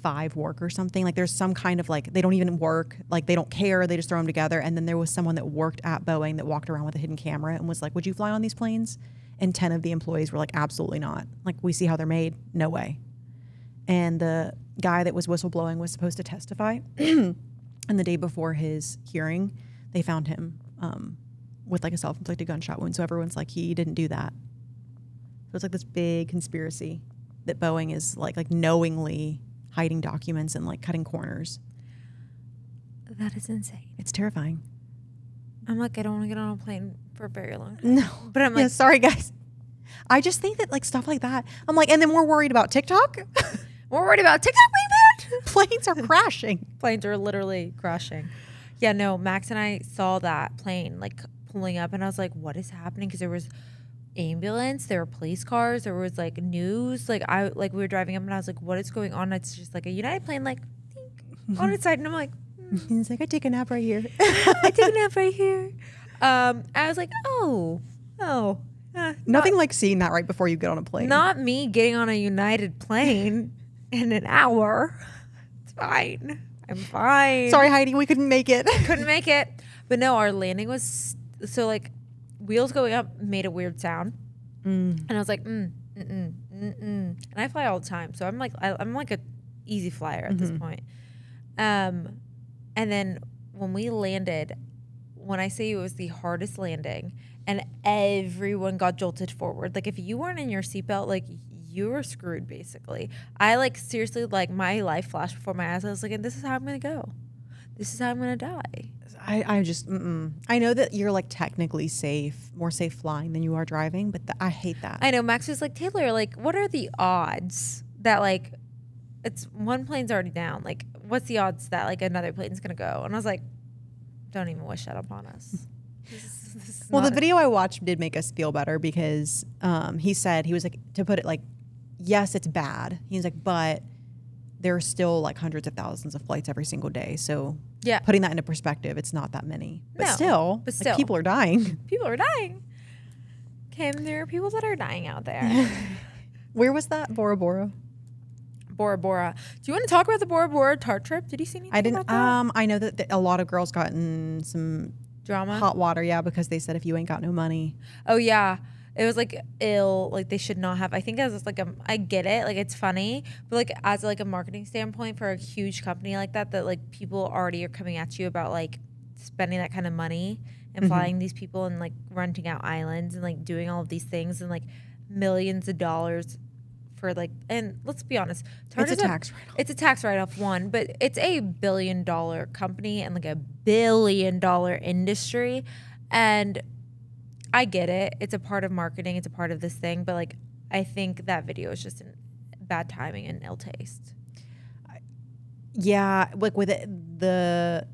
5 work or something. Like there's some kind of like, they don't even work. Like they don't care. They just throw them together. And then there was someone that worked at Boeing that walked around with a hidden camera and was like, would you fly on these planes? And 10 of the employees were like, absolutely not. Like we see how they're made. No way. And the guy that was whistleblowing was supposed to testify. And the day before his hearing, they found him with like a self-inflicted gunshot wound. So everyone's like, he didn't do that. So it's like this big conspiracy that Boeing is like knowingly hiding documents and like cutting corners. That is insane. It's terrifying. I'm like, I don't want to get on a plane for a very long time. No, but I'm like, yeah, sorry guys. I just think that like stuff like that. I'm like, and then we're worried about TikTok. we're worried about TikTok being banned. Planes are crashing. Planes are literally crashing. Yeah, no, Max and I saw that plane like pulling up, and I was like, what is happening? Because there was ambulance, there were police cars, there was like news. Like we were driving up, and I was like, what is going on? It's just like a United plane, like on its side, and I'm like, He's like, I take a nap right here. I take a nap right here. I was like, Nothing like seeing that right before you get on a plane. Not me getting on a United plane in an hour. It's fine. I'm fine. Sorry, Heidi, we couldn't make it. Couldn't make it. But no, our landing was so like wheels going up made a weird sound, and I was like, and I fly all the time, so I'm like a easy flyer at this point. And then when we landed, when I say it was the hardest landing, and everyone got jolted forward. Like if you weren't in your seatbelt, like you were screwed basically. I like seriously, like my life flashed before my eyes. I was like, this is how I'm gonna go. This is how I'm gonna die. I just, I know that you're like technically more safe flying than you are driving, but I hate that. I know. Max was like, Taylor, like what are the odds that like it's one plane's already down? Like what's the odds that like another plane's gonna go? And I was like, don't even wish that upon us. Well, the video I watched did make us feel better because he said, he was like, to put it like, yes, it's bad. He's like, but there are still like hundreds of thousands of flights every single day. So yeah, putting that into perspective, it's not that many. But No, still, like, people are dying. People are dying. Kim, there are people that are dying out there. Where was that? Bora Bora? Bora Bora. Do you want to talk about the Bora Bora tart trip? Did you see anything I didn't. about that? I know that a lot of girls got in some Drama? hot water, yeah, because they said if you ain't got no money. Oh, yeah. It was like ill, like they should not have. I think as like I get it, like it's funny, but like as like a marketing standpoint for a huge company like that like people already are coming at you about like spending that kind of money and flying these people and like renting out islands and like doing all of these things and like millions of dollars for like, and let's be honest, It's a tax write-off. It's a tax write-off, one, but it's a $1 billion company and like a $1 billion industry, and I get it. It's a part of marketing. It's a part of this thing. But, like, I think that video is just bad timing and ill taste. Yeah, like with the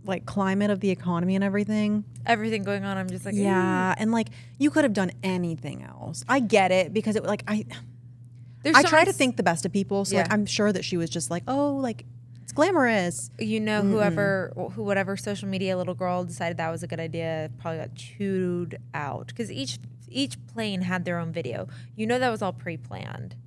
like climate of the economy and everything. Everything going on, I'm just like, yeah. And, like, you could have done anything else. I get it because it like I try to think the best of people. So, like, I'm sure that she was just like, oh, like, it's glamorous. You know, whatever social media little girl decided that was a good idea probably got chewed out because each plane had their own video. You know, that was all pre-planned.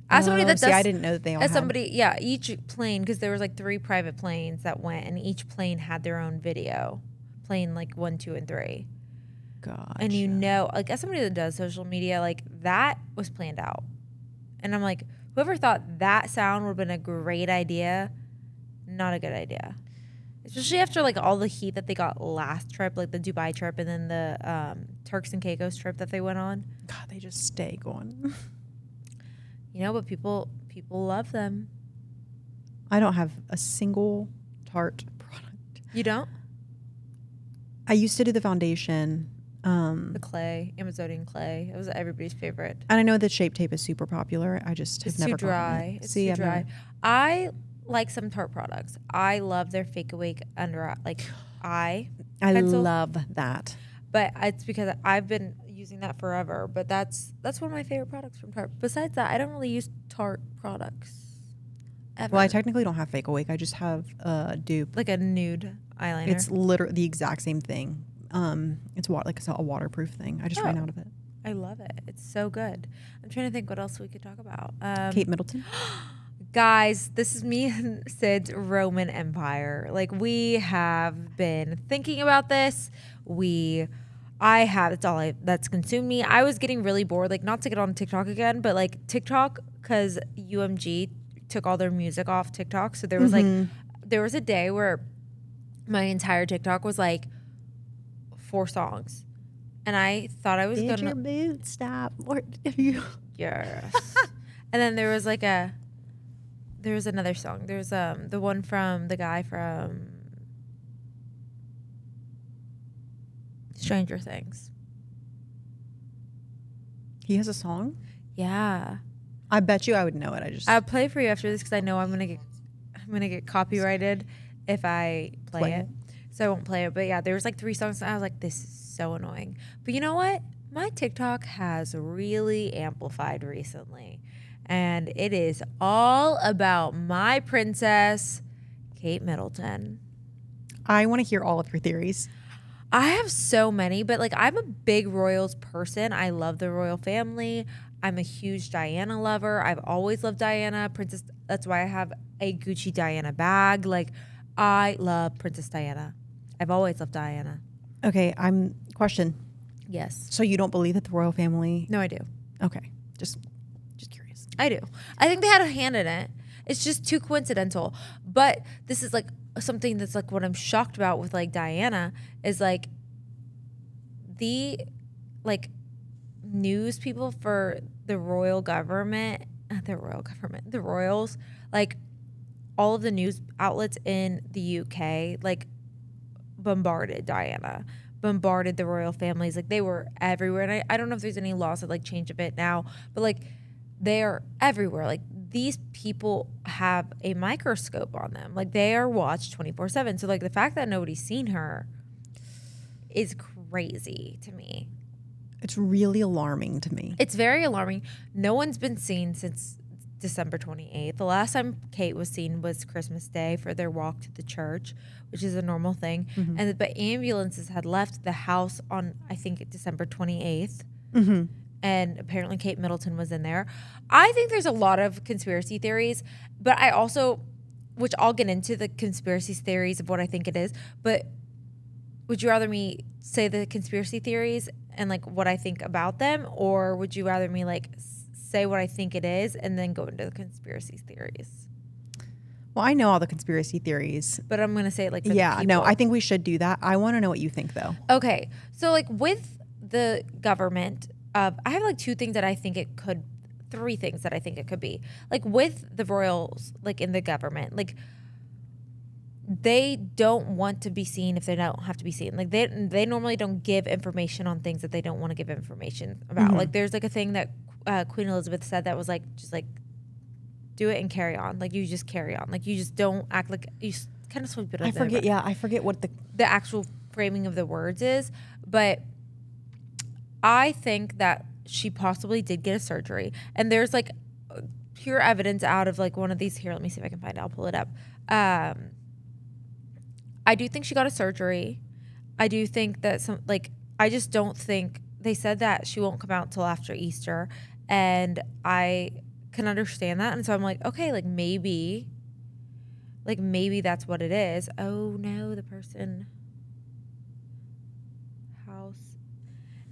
As somebody that does, I didn't know that they all as had. somebody, yeah, each plane, because there was like 3 private planes that went, and each plane had their own video. Plane like 1, 2, and 3. Gotcha. And you know, like as somebody that does social media, like that was planned out. And I'm like, whoever thought that sound would have been a great idea, not a good idea. Especially after like all the heat that they got last trip, like the Dubai trip and then the Turks and Caicos trip that they went on. God, they just stay going. You know, but people love them. I don't have a single Tarte product. You don't? I used to do the foundation. The clay, Amazonian clay. It was everybody's favorite. And I know that Shape Tape is super popular. I just have never too dry. It's See, too dry. I like some Tarte products. I love their Fake Awake under eye pencil. love that. But it's because I've been using that forever. But that's one of my favorite products from Tarte. Besides that, I don't really use Tarte products ever. Well, I technically don't have Fake Awake. I just have a dupe. Like a nude eyeliner. It's literally the exact same thing. It's a waterproof thing. I just ran out of it. I love it. It's so good. I'm trying to think what else we could talk about. Kate Middleton. Guys, this is me and Sid's Roman Empire. Like, we have been thinking about this. That's consumed me. I was getting really bored, like, not to get on TikTok again, but like TikTok, because UMG took all their music off TikTok. So there was there was a day where my entire TikTok was like 4 songs. And I thought I was Did gonna. your boots stop? Or you? Yes. And then there was another song. There's the one from the guy from Stranger Things. He has a song? Yeah. I bet you I would know it. I'll play it for you after this because I know I'm gonna get copyrighted if I play it. So I won't play it. But yeah, there was like 3 songs and I was like, this is so annoying. But you know what? My TikTok has really amplified recently. And it is all about my princess, Kate Middleton. I want to hear all of your theories. I have so many, but like I'm a big royals person. I love the royal family. I'm a huge Diana lover. I've always loved Diana, Princess. That's why I have a Gucci Diana bag. Like I love Princess Diana. I've always loved Diana. Okay, question. Yes. So you don't believe that the royal family? No, I do. Okay, just curious. I do. I think they had a hand in it. It's just too coincidental. But this is like something that's like what I'm shocked about with like Diana is like the like news people for the royals, like all of the news outlets in the UK like bombarded Diana, bombarded the royal families. Like they were everywhere. And I don't know if there's any laws that like change a bit now, but like they are everywhere. Like these people have a microscope on them. Like they are watched 24/7. So like the fact that nobody's seen her is crazy to me. It's really alarming to me. It's very alarming. No one's been seen since December 28th. The last time Kate was seen was Christmas Day for their walk to the church, which is a normal thing. Mm-hmm. But ambulances had left the house on, I think, December 28th. Mm-hmm. And apparently Kate Middleton was in there. I think there's a lot of conspiracy theories, but I also, which I'll get into the conspiracy theories of what I think it is, but would you rather me say the conspiracy theories and like what I think about them, or would you rather me like say what I think it is and then go into the conspiracy theories? Well, I know all the conspiracy theories, but I'm going to say it like for yeah, the people. No, I think we should do that. I want to know what you think though. Okay. So like with the government, I have like 2 things that I think it could, 3 things that I think it could be. Like with the royals, like in the government, like they don't want to be seen if they don't have to be seen. Like they normally don't give information on things that they don't want to give information about. Mm-hmm. Like there's like a thing that Queen Elizabeth said that was like, just like do it and carry on. Like you just carry on. Like you just don't act like you just kind of sweep it under. I forget what the actual framing of the words is, but I think that she possibly did get a surgery. And there's like pure evidence out of like one of these here. Let me see if I can find it. I'll pull it up. I do think she got a surgery. I do think that I just don't think, they said that she won't come out till after Easter. And I can understand that. And so I'm like, okay, like maybe that's what it is. Oh no, the person.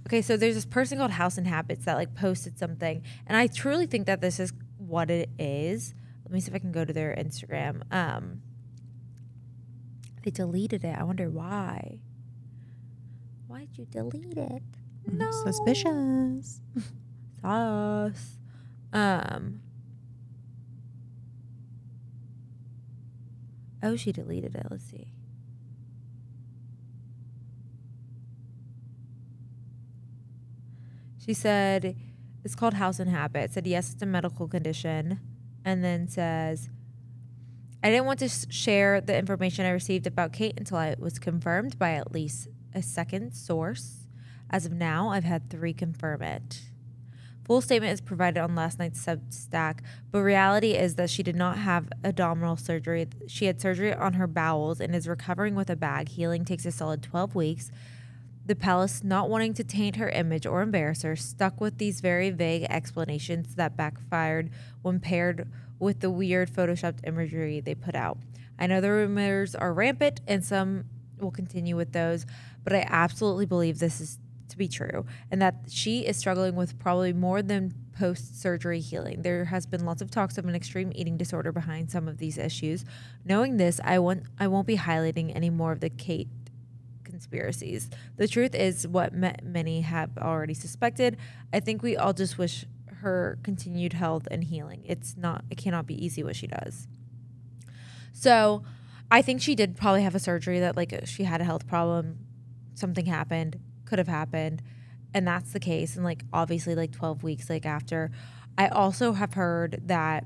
Okay, so there's this person called House and Habits that like posted something, and I truly think that this is what it is. Let me see if I can go to their Instagram. They deleted it. I wonder why. Why'd you delete it? No. Suspicious. Sus. Oh, she deleted it. Let's see. She said, it's called House and Habit. Said, yes, it's a medical condition. And then says, I didn't want to share the information I received about Kate until it was confirmed by at least a second source. As of now, I've had 3 confirm it. Full statement is provided on last night's Substack, but reality is that she did not have abdominal surgery. She had surgery on her bowels and is recovering with a bag. Healing takes a solid 12 weeks. The palace, not wanting to taint her image or embarrass her, stuck with these very vague explanations that backfired when paired with the weird photoshopped imagery they put out. I know the rumors are rampant and some will continue with those, but I absolutely believe this is to be true and that she is struggling with probably more than post-surgery healing. There has been lots of talks of an extreme eating disorder behind some of these issues. Knowing this, I won't be highlighting any more of the Kate conspiracies. The truth is what many have already suspected. I think we all just wish her continued health and healing. It cannot be easy what she does. So I think she did probably have a surgery that like she had a health problem, something happened, could have happened, and that's the case. And like obviously like 12 weeks like after. I also have heard that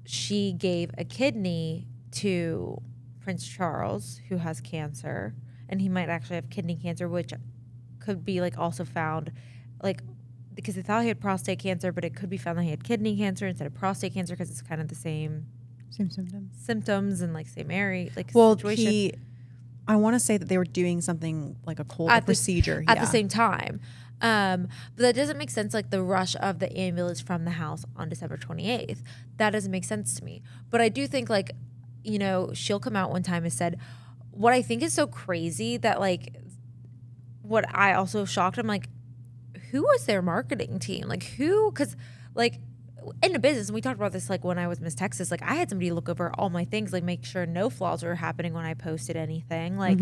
she gave a kidney to Prince Charles, who has cancer, and he might actually have kidney cancer, which could be like also found like because they thought he had prostate cancer, but it could be found that he had kidney cancer instead of prostate cancer because it's kind of the same symptoms and like same area like situation. I want to say that they were doing something like a cold procedure at the same time. But that doesn't make sense, like the rush of the ambulance from the house on December 28th. That doesn't make sense to me. But I do think, like, you know, she'll come out one time and said, what I think is so crazy that, like, what I also shocked, I'm like, who was their marketing team? Like, who? Because, like, in the business, and we talked about this, like, when I was Miss Texas, like, I had somebody look over all my things, like, make sure no flaws were happening when I posted anything. Like,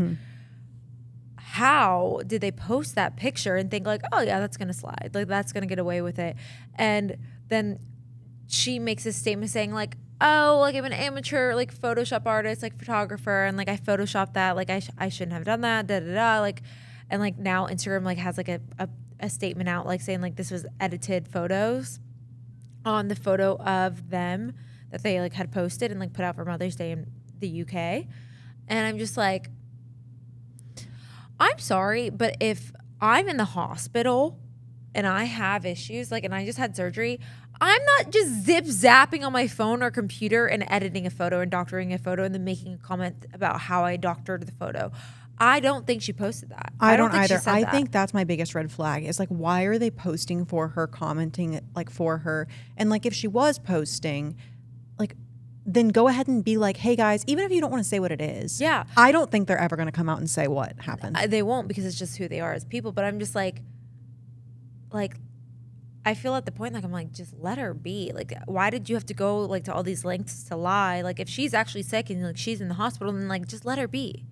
how did they post that picture and think like, oh yeah, that's gonna slide, like that's gonna get away with it? And then she makes a statement saying like, oh, like I'm an amateur like Photoshop artist, like photographer, and like I photoshopped that, like I shouldn't have done that, da da da, like, and like now Instagram like has like a statement out like saying like this was edited photos on the photo of them that they like had posted and like put out for Mother's Day in the UK. And I'm just like, I'm sorry, but if I'm in the hospital and I have issues, like, and I just had surgery, I'm not just zip zapping on my phone or computer and editing a photo and doctoring a photo and then making a comment about how I doctored the photo. I don't think she posted that. I don't either. I think that's my biggest red flag is like, why are they posting for her, commenting like for her? And like, if she was posting, like, then go ahead and be like, hey guys, even if you don't want to say what it is. Yeah. I don't think they're ever going to come out and say what happened. They won't, because it's just who they are as people. But I'm just like, I feel at the point, like, I'm like, just let her be. Like, why did you have to go like to all these lengths to lie? Like, if she's actually sick and like she's in the hospital, then like, just let her be.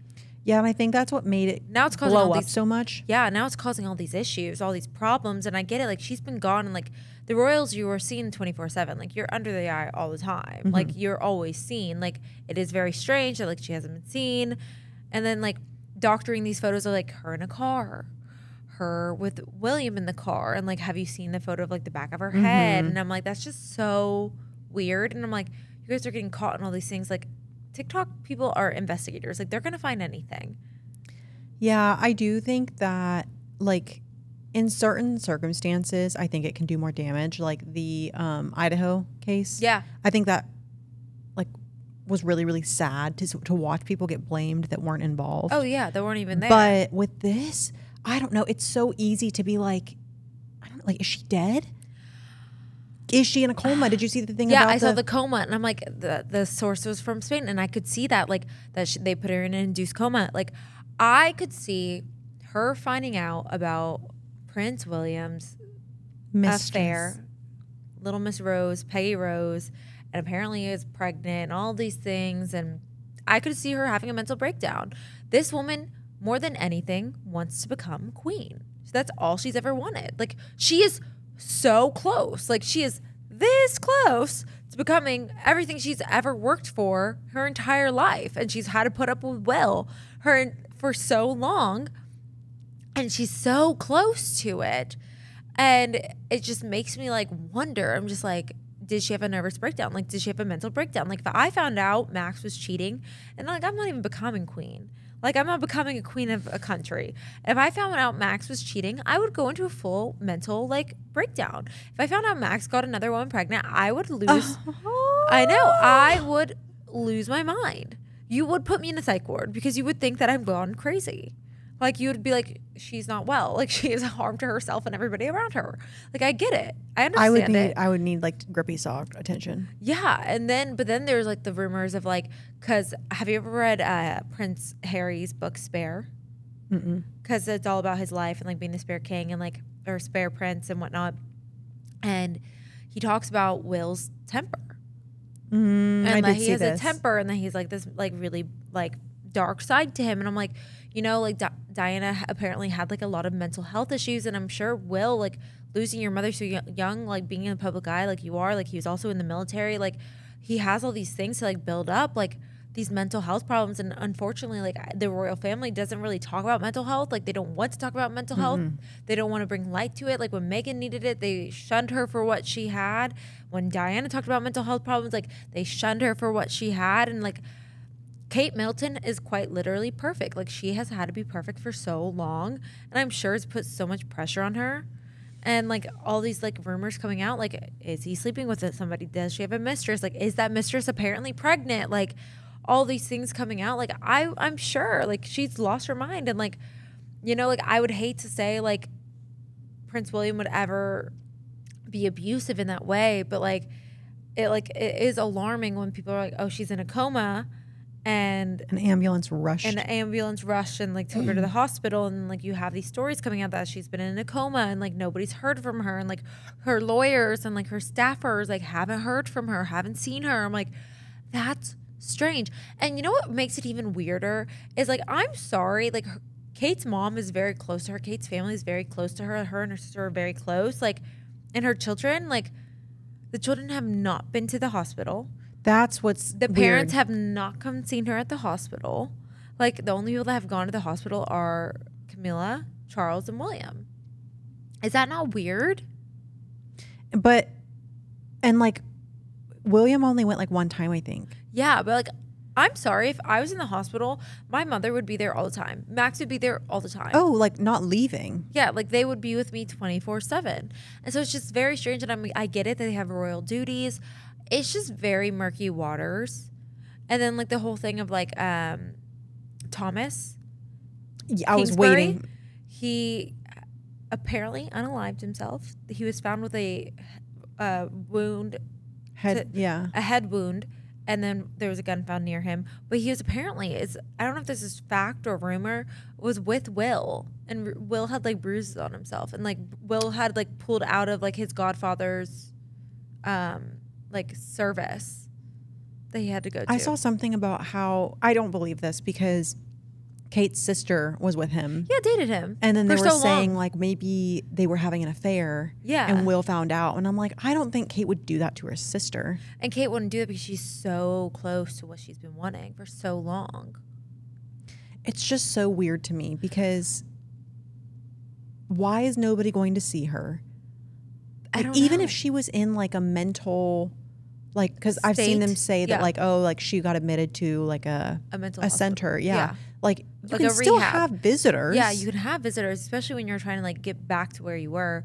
Yeah, and I think that's what made it now it's causing blow up so much. Yeah, now it's causing all these issues, all these problems. And I get it. Like, she's been gone, and like the royals, you are seen 24/7. Like, you're under the eye all the time. Like, you're always seen. Like, it is very strange that like she hasn't been seen. And then like doctoring these photos of like her in a car, her with William in the car, and like, have you seen the photo of like the back of her head? And I'm like, that's just so weird. And I'm like, you guys are getting caught in all these things. Like, TikTok people are investigators. Like, they're gonna find anything. Yeah, I do think that like in certain circumstances, I think it can do more damage. Like the Idaho case. Yeah, I think that like was really, really sad to watch people get blamed that weren't involved. oh yeah, they weren't even there. But with this, I don't know. It's so easy to be like, I don't know, like, is she dead? Is she in a coma? Did you see the thing about I saw the coma, and I'm like, the source was from Spain, and I could see that, like, that they put her in an induced coma. Like, I could see her finding out about Prince William's affair, little Miss Rose, Peggy Rose, and apparently is pregnant, and all these things, and I could see her having a mental breakdown. This woman, more than anything, wants to become queen. So that's all she's ever wanted. Like, she is so close. Like, she is this close to becoming everything she's ever worked for her entire life. And she's had to put up with Will for so long. And she's so close to it. And it just makes me like wonder. I'm just like, did she have a nervous breakdown? Like, did she have a mental breakdown? Like, if I found out Max was cheating, and like, I'm not even becoming queen. Like, I'm not becoming a queen of a country. If I found out Max was cheating, I would go into a full mental, like, breakdown. If I found out Max got another woman pregnant, I would lose. I know. I would lose my mind. You would put me in a psych ward because you would think that I'm gone crazy. Like, you would be like, she's not well. Like, she is a harm to herself and everybody around her. Like, I get it. I understand it. I would need, like, grippy sock attention. Yeah. But then there's, like, the rumors of, like, because have you ever read Prince Harry's book, Spare? Because it's all about his life and, like, being the Spare King and, like, or Spare Prince and whatnot. And he talks about Will's temper. And, like, he has a temper, and then he's, like, this, like, really, like, dark side to him. And I'm like, you know, like Diana apparently had like a lot of mental health issues, and I'm sure Will, like losing your mother so young, like being in the public eye like you are, like he was also in the military, like he has all these things to like build up, like these mental health problems. And unfortunately, like the royal family doesn't really talk about mental health. Like they don't want to talk about mental health. They don't want to bring light to it. Like when Meghan needed it, they shunned her for what she had. When Diana talked about mental health problems, like they shunned her for what she had. And like Kate Middleton is quite literally perfect. Like she has had to be perfect for so long, and I'm sure it's put so much pressure on her. And like all these like rumors coming out, like is he sleeping with somebody? Does she have a mistress? Like is that mistress apparently pregnant? Like all these things coming out. Like I'm sure like she's lost her mind. And like, you know, like I would hate to say like Prince William would ever be abusive in that way, but like it is alarming when people are like, oh, she's in a coma, and An ambulance rushed. and the ambulance rushed and like took her to the hospital, and like you have these stories coming out that she's been in a coma and like nobody's heard from her, and like her lawyers and like her staffers like haven't heard from her, haven't seen her. I'm like, that's strange. And you know what makes it even weirder is like, I'm sorry, like Kate's mom is very close to her, Kate's family is very close to her and her sister are very close, like, and her children, like the children have not been to the hospital. That's what's The weird. parents have not come and seen her at the hospital. Like the only people that have gone to the hospital are Camilla, Charles, and William. Is that not weird? But, and like, William only went like one time, I think. Yeah, but like, I'm sorry, if I was in the hospital, my mother would be there all the time. Max would be there all the time. Oh, like not leaving. Yeah, like they would be with me 24/7. And so it's just very strange. And I get it that they have royal duties. It's just very murky waters. And then like the whole thing of like Thomas. Yeah, I was Kingsbury, waiting. He apparently unalived himself. He was found with a wound, a head wound, and then there was a gun found near him. But he was apparently, I don't know if this is fact or rumor, was with Will, and Will had like bruises on himself, and like Will had like pulled out of like his godfather's like service that he had to go to. I saw something about how, I don't believe this because Kate's sister was with him. Yeah, dated him. And then they for were so saying long. like maybe they were having an affair. Yeah. And Will found out. And I'm like, I don't think Kate would do that to her sister. And Kate wouldn't do it because she's so close to what she's been wanting for so long. It's just so weird to me because why is nobody going to see her? I Like, don't even know. if she was in like a mental, like, because I've seen them State? say that Yeah. like, oh, like she got admitted to like a mental a hospital. center. Yeah. Yeah. Like you Like can a still rehab. have visitors. Yeah, you can have visitors, especially when you're trying to like get back to where you were.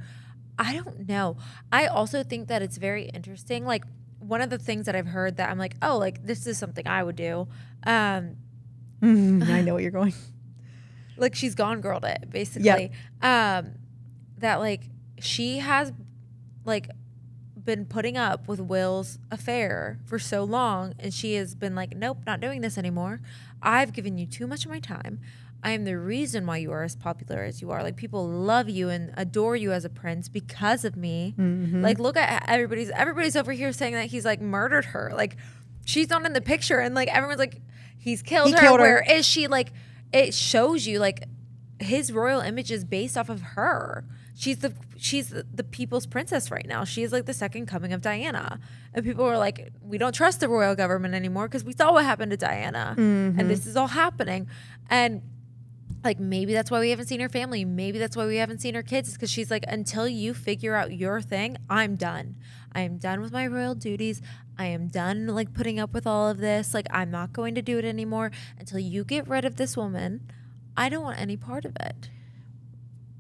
I don't know. I also think that it's very interesting. Like one of the things that I've heard that I'm like, oh, like this is something I would do. I know what you're going. Like she's gone girled it, basically. That like she has like been putting up with Will's affair for so long, and she has been like, nope, not doing this anymore. I've given you too much of my time. I am the reason why you are as popular as you are. Like people love you and adore you as a prince because of me. Like look at everybody's over here saying that he's like murdered her. Like she's not in the picture, and like everyone's like, he's killed her. Where is she? Like it shows you like his royal image is based off of her. She's the people's princess right now. She is like the second coming of Diana. And people were like, we don't trust the royal government anymore because we saw what happened to Diana. And this is all happening. And like maybe that's why we haven't seen her family. Maybe that's why we haven't seen her kids. It's because she's like, until you figure out your thing, I'm done. I am done with my royal duties. I am done like putting up with all of this. Like I'm not going to do it anymore until you get rid of this woman. I don't want any part of it.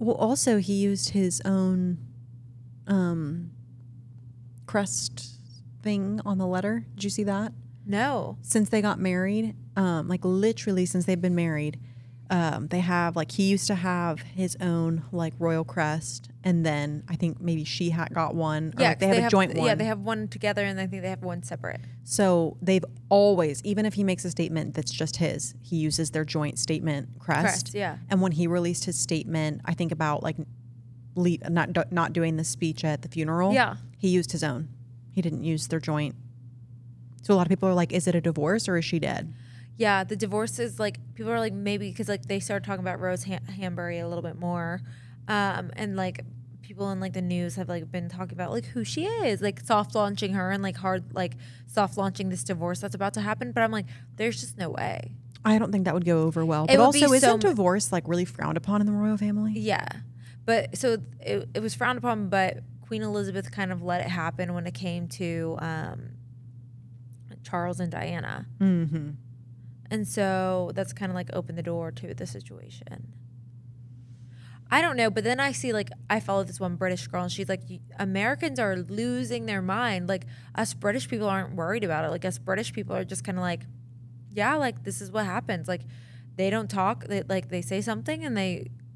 Well, also he used his own crest thing on the letter. Did you see that? No. Since they got married, like literally since they've been married, they have like, he used to have his own like royal crest, and then I think maybe she got one. Or, Yeah, like, they have a joint one. Yeah, they have one together, and I think they have one separate. So they've always, even if he makes a statement that's just his, he uses their joint statement crest. Yeah. And when he released his statement, I think about like not doing the speech at the funeral. Yeah. He used his own. He didn't use their joint. So a lot of people are like, is it a divorce or is she dead? Yeah, the divorce is like, people are like, maybe because like they started talking about Rose Hambury a little bit more, and like people in like the news have like been talking about like who she is, like soft launching her and like hard like soft launching this divorce that's about to happen. But I'm like, there's just no way. I don't think that would go over well. It But would be also, so isn't divorce like really frowned upon in the royal family? Yeah, but so it was frowned upon, but Queen Elizabeth kind of let it happen when it came to Charles and Diana. Mm-hmm. And so that's kind of like opened the door to the situation. I don't know, but then I see like, I follow this one British girl and she's like, Americans are losing their mind. Like us British people aren't worried about it. Like us British people are just kind of like, yeah, like this is what happens. Like they don't talk, they say something and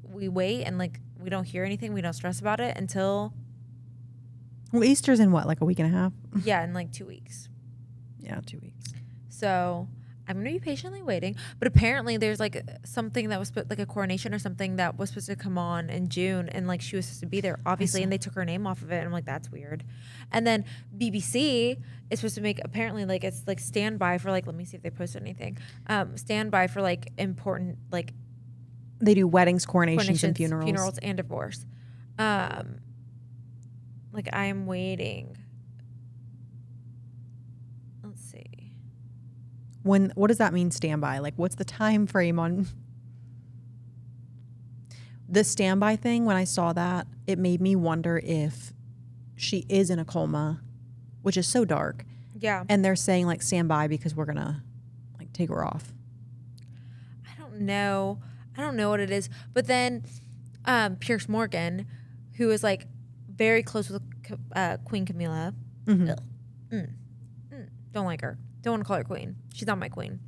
we wait and like we don't hear anything. We don't stress about it until. Well, Easter's in what, like a week and a half? Yeah, in like 2 weeks. Yeah, 2 weeks. So I'm going to be patiently waiting. But apparently there's like something that was like a coronation or something that was supposed to come on in June. And like she was supposed to be there, obviously. And they took her name off of it. And I'm like, that's weird. And then BBC is supposed to make, apparently like it's like standby for like, let me see if they posted anything. Standby for like important, like. They do weddings, coronations and funerals. Funerals and divorce. Like I am waiting. Let's see. What does that mean, standby? Like, what's the time frame on the standby thing? When I saw that, it made me wonder if she is in a coma, which is so dark. Yeah. And they're saying like standby because we're gonna like take her off. I don't know what it is. But then Piers Morgan, who is like very close with Queen Camilla. Mm-hmm. Don't like her. Don't want to call her queen. She's not my queen.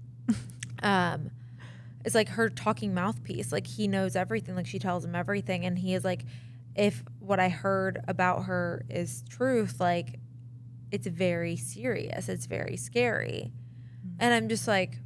It's like her talking mouthpiece. Like he knows everything. Like she tells him everything. And he is like, if what I heard about her is truth, like it's very serious. It's very scary. And I'm just like,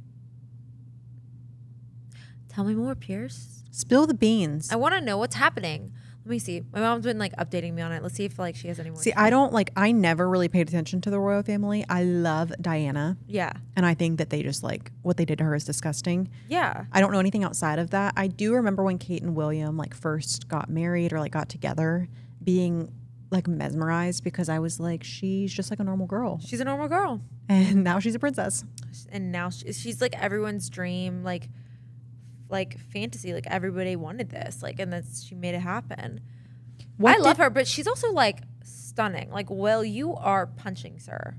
tell me more, Piers. Spill the beans. I want to know what's happening. Let me see. My mom's been like updating me on it. Let's see if like she has any more. See, I never really paid attention to the royal family. I love Diana. Yeah. And I think that they just like what they did to her is disgusting. Yeah. I don't know anything outside of that. I do remember when Kate and William like first got married or like got together, being like mesmerized because I was like, she's just like a normal girl. She's a normal girl. And now she's a princess. And now she's like everyone's dream, like fantasy. Like everybody wanted this, like, and she made it happen. I love her, but she's also like stunning. Like, Will, you are punching, sir.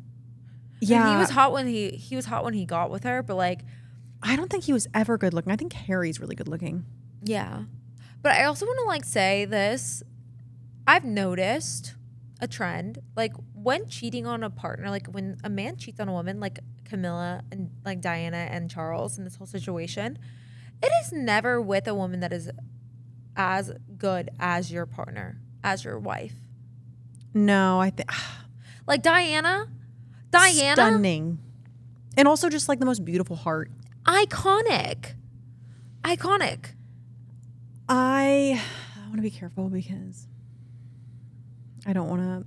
Yeah, he was hot when he was hot when he got with her, but like, I don't think he was ever good looking. I think Harry's really good looking. Yeah, but I also want to like say this. I've noticed a trend, like when cheating on a partner, like when a man cheats on a woman, like Camilla and like Diana and Charles in this whole situation. It is never with a woman that is as good as your partner, as your wife. No, I think like Diana, stunning, and also just like the most beautiful heart. Iconic. I want to be careful because I don't want to.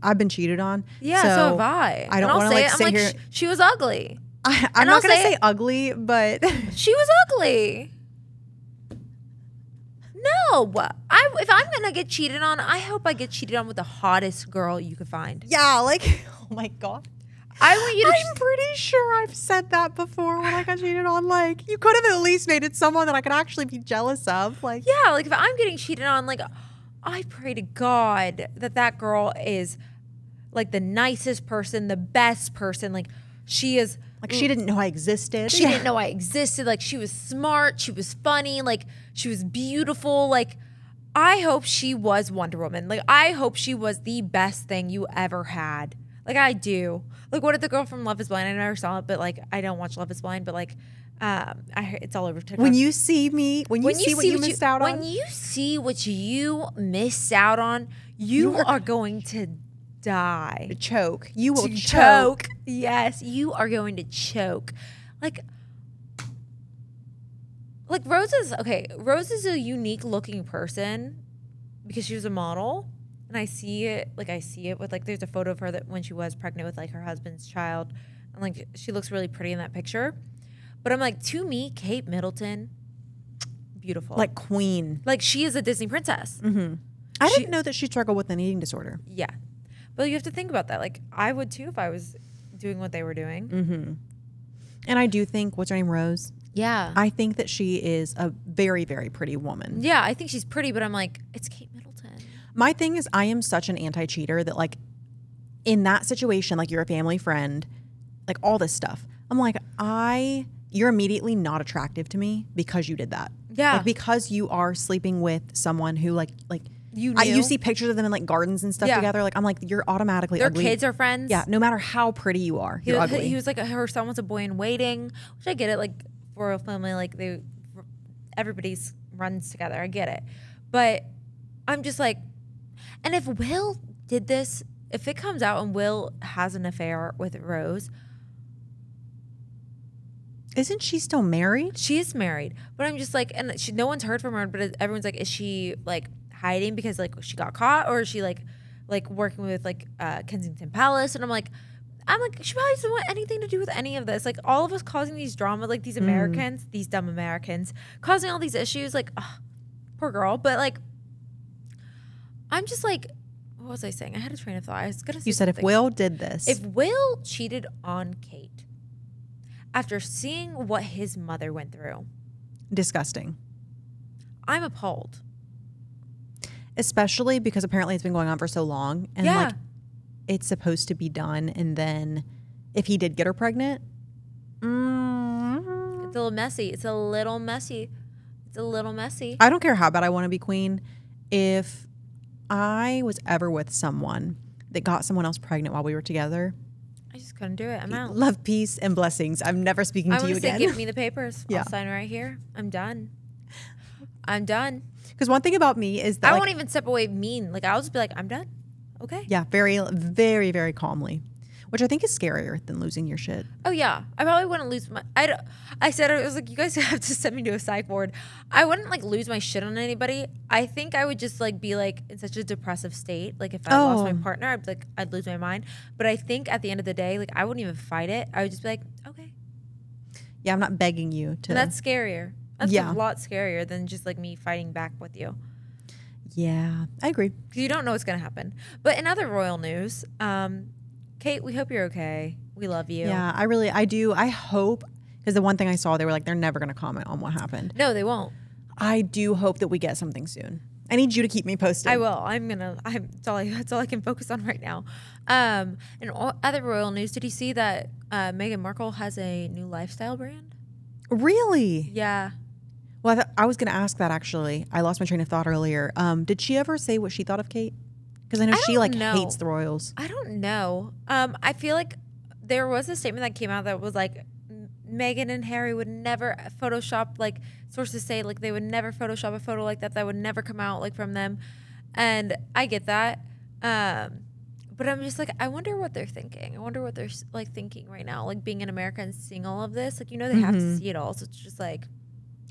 I've been cheated on. Yeah, so have I. I don't want to like say here. She was ugly. I'm not going to say ugly, but she was ugly. No, if I'm gonna get cheated on, I hope I get cheated on with the hottest girl you could find. Yeah, like oh my god. I want you to. I'm pretty sure I've said that before when I got cheated on. Like you could have at least made it someone that I could actually be jealous of. Like yeah, like if I'm getting cheated on, like I pray to God that girl is like the nicest person, the best person. Like she is. Like she didn't know I existed. She didn't know I existed. Like she was smart. She was funny. Like she was beautiful. Like I hope she was Wonder Woman. Like I hope she was the best thing you ever had. Like I do. Like what if the girl from Love Is Blind? I never saw it, but like I don't watch Love Is Blind. But like it's all over TikTok. When you see me, when you see what you missed out on, when you see what you missed out on, you are going to die. Choke. You will choke. Yes, you are going to choke. Like Rose is a unique looking person because she was a model. And I see it with like there's a photo of her that when she was pregnant with like her husband's child. And like she looks really pretty in that picture. But I'm like, to me, Kate Middleton, beautiful. Like queen. Like she is a Disney princess. I didn't know that she struggled with an eating disorder. Yeah. But you have to think about that. Like I would too if I was doing what they were doing. And I do think, what's her name, Rose? Yeah. I think that she is a very, very pretty woman. Yeah, I think she's pretty, but I'm like, it's Kate Middleton. My thing is, I am such an anti-cheater that, like, in that situation, like, you're a family friend, like, all this stuff. I'm like, you're immediately not attractive to me because you did that. Yeah. Like, because you are sleeping with someone who, like You knew. you see pictures of them in, like, gardens and stuff together. Like, I'm like, you're automatically Their ugly. kids are friends. Yeah, no matter how pretty you are, you're ugly. He was like, her son was a boy in waiting, which I get it. Like, for a family, like, everybody's runs together. I get it. But I'm just like, and if Will did this, if it comes out and Will has an affair with Rose, isn't she still married? she is married. But I'm just like, and no one's heard from her, but everyone's like, is she like hiding because like she got caught, or is she like working with like Kensington Palace? And I'm like, she probably doesn't want anything to do with any of this. Like all of us causing these drama, like these Americans, these dumb Americans, causing all these issues. Like, poor girl. But like, I'm just like, what was I saying? I had a train of thought. I was gonna say You said something. if Will did this. If Will cheated on Kate after seeing what his mother went through, disgusting. I'm appalled. Especially because apparently it's been going on for so long. And Yeah. like, it's supposed to be done. And then if he did get her pregnant, It's a little messy. It's a little messy. It's a little messy. I don't care how bad I want to be queen. If I was ever with someone that got someone else pregnant while we were together, I just couldn't do it. I'm out. love, peace, and blessings. I'm never speaking I to want you to say, again. give me the papers. Yeah. I'll sign right here. I'm done. I'm done. Because one thing about me is that I like, won't even step away mean. Like, I'll just be like, I'm done. Okay. yeah, very, very, very calmly, which I think is scarier than losing your shit. Oh, yeah. I probably wouldn't lose my... I said, I was like, you guys have to send me to a psych ward. I wouldn't, like, lose my shit on anybody. I think I would just, like, be, like, in such a depressive state. Like, if I lost my partner, I'd be like, I'd lose my mind. But I think at the end of the day, like, I wouldn't even fight it. I would just be like, okay. Yeah, I'm not begging you to. And that's scarier. That's Yeah. a lot scarier than just, like, me fighting back with you. Yeah, I agree. Because you don't know what's going to happen. But in other royal news, Kate, we hope you're okay. We love you. Yeah, I do. I hope, because the one thing I saw, they were like, they're never going to comment on what happened. No, they won't. I do hope that we get something soon. I need you to keep me posted. I will. That's all I can focus on right now. In other royal news, did you see that Meghan Markle has a new lifestyle brand? Really? Yeah. Well, I was going to ask that actually. I lost my train of thought earlier. Did she ever say what she thought of Kate? Because I know she like hates the royals. I don't know. I feel like there was a statement that came out that was like Meghan and Harry would never Photoshop, like sources say like they would never Photoshop a photo like that. That would never come out like from them. And I get that. But I'm just like, I wonder what they're thinking. I wonder what they're like thinking right now, like being in America and seeing all of this. Like, you know, they have to see it all. So it's just like,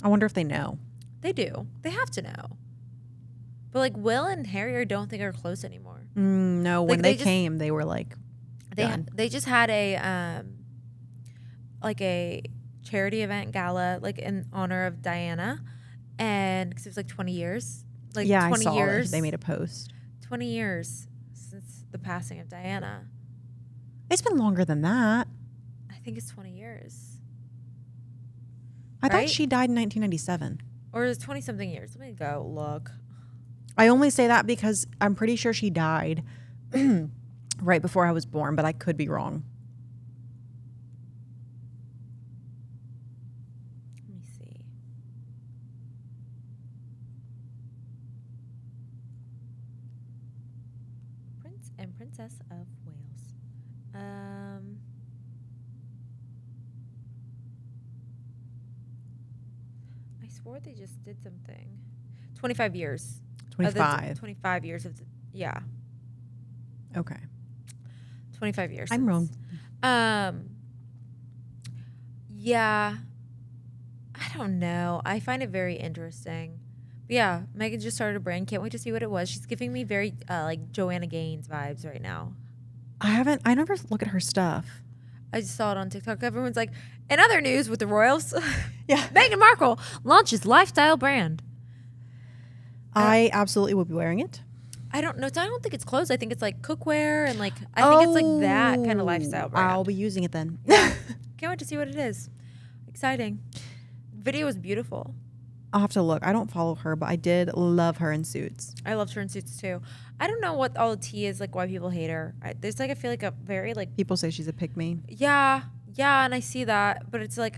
I wonder if they know. they do. They have to know. But like Will and Harry, I don't think are close anymore. No, Like, when they just- came, they were like, done. They just had a like a charity event gala like in honor of Diana, and because it was like 20 years, like yeah, 20 I saw years. They made a post. 20 years since the passing of Diana. It's been longer than that. I think it's 20 years. I thought Right? she died in 1997. Or is 20 something years? Let me go look. I only say that because I'm pretty sure she died right before I was born, but I could be wrong. Let me see. Prince and Princess of Wales. I swore they just did something. 25 years. 25. 25 years of yeah. Okay. 25 years. I'm wrong. Yeah. I don't know. I find it very interesting. But yeah, Megan just started a brand. Can't wait to see what it was. She's giving me very like Joanna Gaines vibes right now. I never look at her stuff. I just saw it on TikTok. Everyone's like, in other news with the royals, Yeah. Meghan Markle launches lifestyle brand. I absolutely will be wearing it. I don't know. I don't think it's clothes. I think it's like cookware and like I think it's like that kind of lifestyle brand. I'll be using it then. Can't wait to see what it is. Exciting. Video was beautiful. I'll have to look. I don't follow her, but I did love her in Suits. I loved her in Suits too. I don't know what all the tea is, like why people hate her. There's like I feel like a very like People say she's a pick-me. yeah, and I see that, but it's like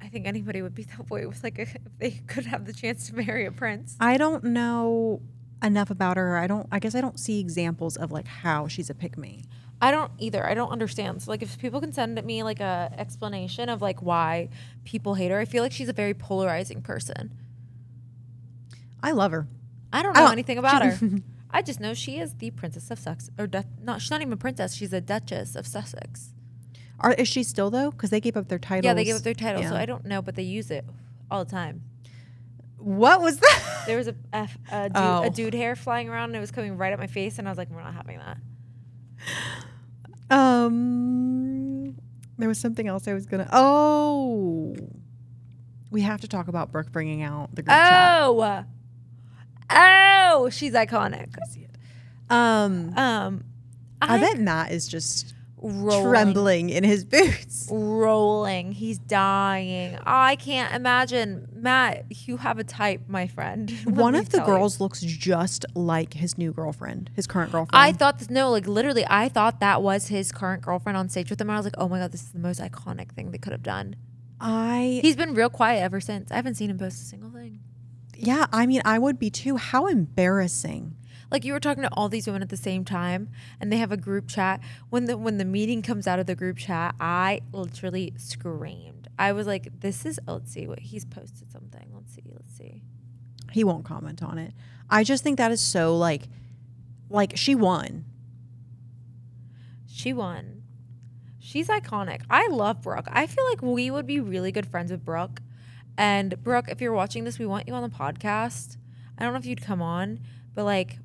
I think anybody would be that way with like if they could have the chance to marry a prince. I don't know enough about her. I guess I don't see examples of like how she's a pick-me. I don't either. I don't understand. So like if people can send me like a explanation of like why people hate her, I feel like she's a very polarizing person. I love her. I don't know anything about her. I just know she is the princess of Sussex. She's not even a princess. She's a duchess of Sussex. Is she still though? Because they gave up their titles. Yeah, they gave up their title. Yeah. So I don't know, but they use it all the time. What was that? There was a dude hair flying around and it was coming right at my face. And I was like, we're not having that. There was something else I was gonna. We have to talk about Brooke bringing out the group chat. Oh, she's iconic. I see it. I bet Matt is just trembling in his boots. Rolling. He's dying. I can't imagine. Matt, you have a type, my friend. One of the girls looks just like his new girlfriend, his current girlfriend. I thought literally, I thought that was his current girlfriend on stage with him. And I was like, oh my God, this is the most iconic thing they could have done. He's been real quiet ever since. I haven't seen him post a single thing. Yeah, I mean, I would be too. How embarrassing. Like you were talking to all these women at the same time and they have a group chat. When the meeting comes out of the group chat, I literally screamed. I was like, this is, let's see what he's posted something. Let's see. He won't comment on it. I just think that is so like she won. She won. She's iconic. I love Brooke. I feel like we would be really good friends with Brooke. And Brooke, if you're watching this, we want you on the podcast. I don't know if you'd come on, but like,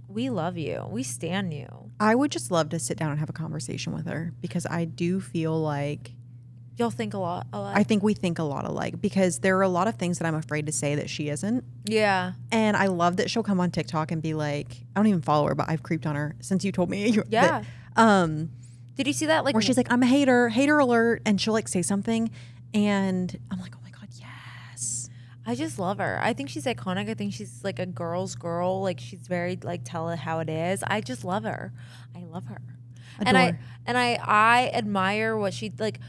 we love you. We stan you. I would just love to sit down and have a conversation with her because I do feel like y'all think a lot alike. I think we think a lot alike because there are a lot of things that I'm afraid to say that she isn't. Yeah. And I love that she'll come on TikTok and be like, I don't even follow her, but I've creeped on her since you told me. Yeah. That, did you see that? Like where she's like, I'm a hater alert. And she'll like say something. And I'm like, oh my God, yes. I just love her. I think she's iconic. I think she's like a girl's girl. Like she's very like tell it how it is. I just love her. I love her. Adore. And I admire what she like.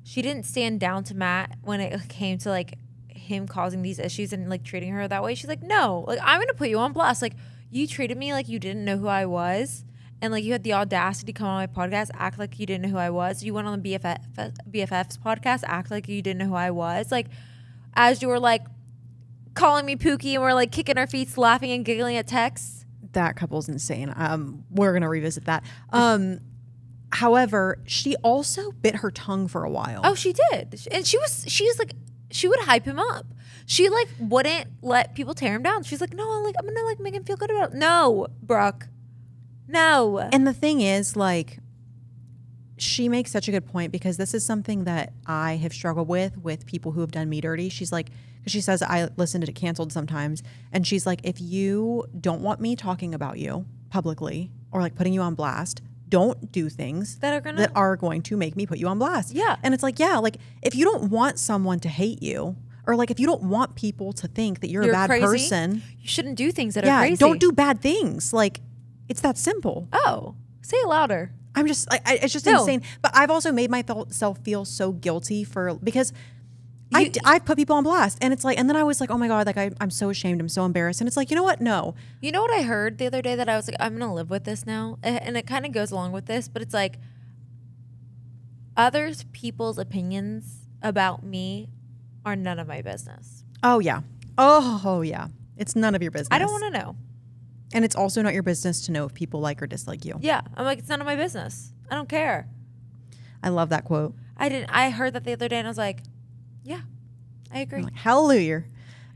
She didn't stand down to Matt when it came to like him causing these issues and like treating her that way. She's like, no, like I'm gonna put you on blast. Like you treated me like you didn't know who I was. And like you had the audacity to come on my podcast, act like you didn't know who I was. You went on the BFF's podcast, act like you didn't know who I was. Like as you were like calling me Pookie and we're like kicking our feet, laughing and giggling at texts. That couple's insane. We're gonna revisit that. However, she also bit her tongue for a while. Oh, she did. And she was like, she would hype him up. She like wouldn't let people tear him down. She's like, no, like I'm gonna like make him feel good about it. No, Brooke. No. And the thing is, like, she makes such a good point because this is something that I have struggled with people who have done me dirty. She's like, because she says I listen to it canceled sometimes. And she's like, if you don't want me talking about you publicly or like putting you on blast, don't do things that are going to make me put you on blast. Yeah. And it's like, yeah, like if you don't want someone to hate you or like if you don't want people to think that you're a bad crazy person, you shouldn't do things that are crazy. Don't do bad things. Like it's that simple. Oh, say it louder. I'm just, it's just insane. But I've also made myself feel so guilty because I've put people on blast and it's like, and then I was like, oh my God, like I'm so ashamed. I'm so embarrassed. And it's like, you know what? No. You know what I heard the other day that I was like, I'm going to live with this now. And it kind of goes along with this, but it's like other people's opinions about me are none of my business. Oh yeah. Oh yeah. It's none of your business. I don't want to know. And it's also not your business to know if people like or dislike you. Yeah. I'm like, it's none of my business. I don't care. I love that quote. I heard that the other day and I was like, yeah, I agree. Like, hallelujah.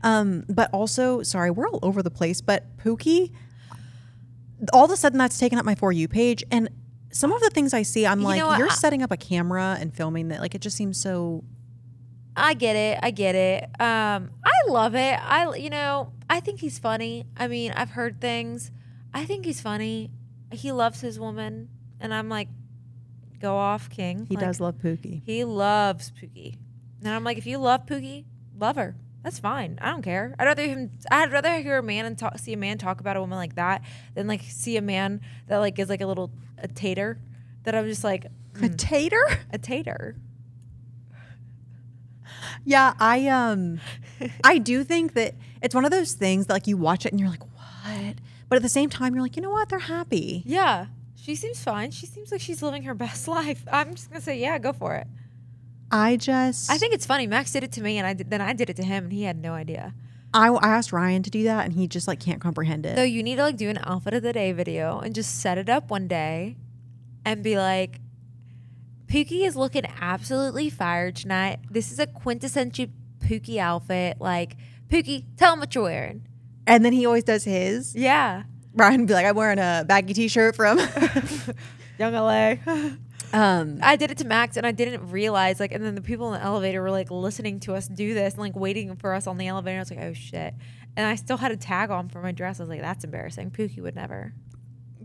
But also, sorry, we're all over the place, but Pookie, all of a sudden that's taken up my For You page. And some of the things I see, I'm You like, know what? you're setting up a camera and filming that. Like, it just seems so. I get it. I love it. I think he's funny. I mean, I've heard things. I think he's funny. He loves his woman, and I'm like, go off, King. He Like, does love Pookie. He loves Pookie, and I'm like, if you love Pookie, love her. That's fine. I don't care. I'd rather hear a man and see a man talk about a woman like that than like see a man that like is like a tater. That I'm just like A tater? a tater. Yeah, I do think that it's one of those things that like you watch it and you're like, what? But at the same time, you're like, you know what? They're happy. Yeah, she seems fine. She seems like she's living her best life. I'm just gonna say, yeah, go for it. I think it's funny. Max did it to me, and I did it to him, and he had no idea. I asked Ryan to do that, and he just like can't comprehend it. So you need to like do an outfit of the day video and just set it up one day, and be like, Pookie is looking absolutely fire tonight. This is a quintessential Pookie outfit. Like, Pookie, tell him what you're wearing. And then he always does his. Yeah. Ryan would be like, I'm wearing a baggy t-shirt from Young LA. I did it to Max, and I didn't realize, like, and then the people in the elevator were like listening to us do this and like waiting for us on the elevator. I was like, oh shit. And I still had a tag on for my dress. I was like, that's embarrassing. Pookie would never.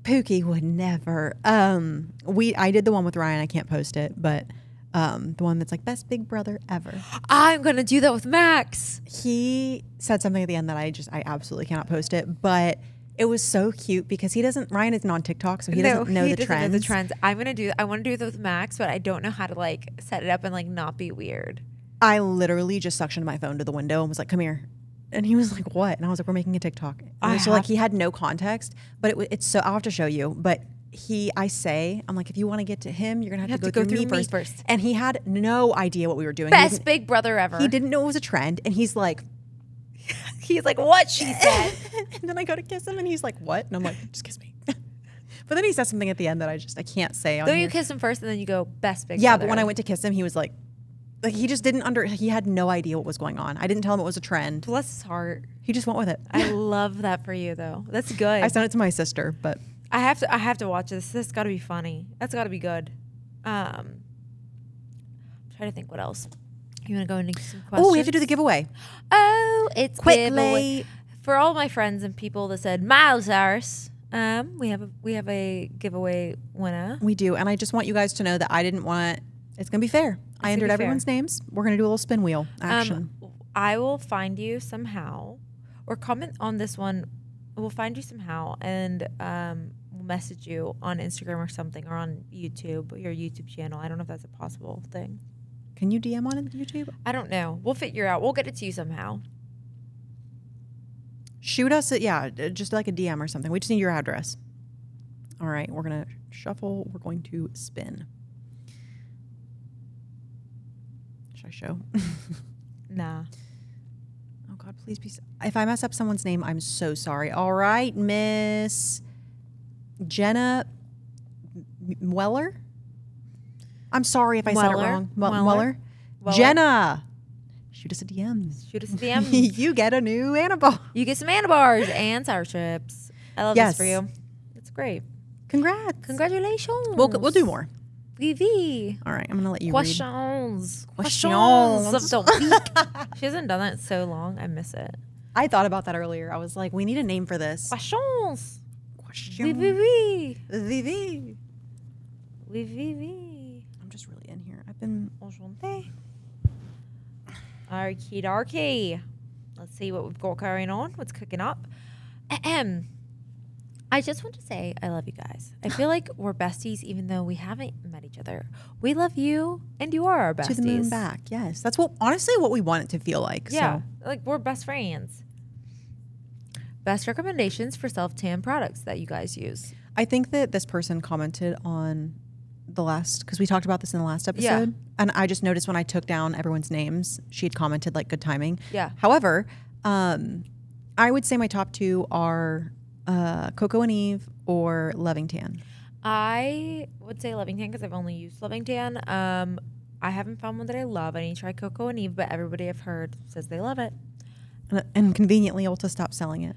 Pookie would never. I did the one with Ryan. I can't post it, but the one that's like best big brother ever. I'm gonna do that with Max. He said something at the end that I absolutely cannot post it, but it was so cute because Ryan isn't on TikTok, so he doesn't know the trends. I want to do it with Max, but I don't know how to like set it up and like not be weird. I literally just suctioned my phone to the window and was like, come here. And he was like, what? And I was like, we're making a TikTok. So like he had no context, but it's so, I'll have to show you. But I'm like, if you want to get to him, you're going to have to go through me first. And he had no idea what we were doing. Best big brother ever. He didn't know it was a trend. And he's like, what she said. And then I go to kiss him and he's like, what? And I'm like, just kiss me. But then he says something at the end that I can't say. Don't you kiss him first and then you go, best big brother. Yeah, but when I went to kiss him, he was like he just he had no idea what was going on. I didn't tell him it was a trend. Bless his heart. He just went with it. I love that for you though. That's good. I sent it to my sister, but I have to watch this. This has got to be funny. That's got to be good. I'm trying to think what else. You want to go into some questions? Oh, we have to do the giveaway. Oh, it's quickly giveaway. For all my friends and people that said Miles Harris, we have a giveaway winner. We do, and I just want you guys to know that I didn't want. It's gonna be fair. I entered everyone's names. We're gonna do a little spin wheel action. I will find you somehow, or comment on this one. We'll find you somehow, and we'll message you on Instagram or something, or on YouTube, your YouTube channel. I don't know if that's a possible thing. Can you DM on YouTube? I don't know. We'll figure out. We'll get it to you somehow. Shoot us just like a DM or something. We just need your address. All right, we're going to shuffle. We're going to spin. Should I show? Nah. Oh, God, please be... If I mess up someone's name, I'm so sorry. All right, Miss Jenna Weller? I'm sorry if I said it wrong. Weller? Jenna! Shoot us a DM. Shoot us a DM. You get a new Anna bar. You get some Anna bars and sour chips. I love this for you. It's great. Congrats. Congratulations. We'll do more. VV. All right, I'm going to let you Questions read. of the week. She hasn't done that in so long. I miss it. I thought about that earlier. I was like, we need a name for this. Questions. VV. I'm just really in here. I've been... Okie dokie. Let's see what we've got going on. What's cooking up? I just want to say I love you guys. I feel like we're besties even though we haven't met each other. We love you and you are our besties. To the moon back. Yes. That's honestly what we want it to feel like. Yeah. So. Like we're best friends. Best recommendations for self-tan products that you guys use. I think that this person commented on the last, because we talked about this in the last episode. Yeah. And I just noticed when I took down everyone's names, she had commented like good timing. Yeah. However, I would say my top two are Coco and Eve or Loving Tan. I would say Loving Tan because I've only used Loving Tan. I haven't found one that I love. I need to try Coco and Eve, but everybody I've heard says they love it. And conveniently, Ulta stopped selling it.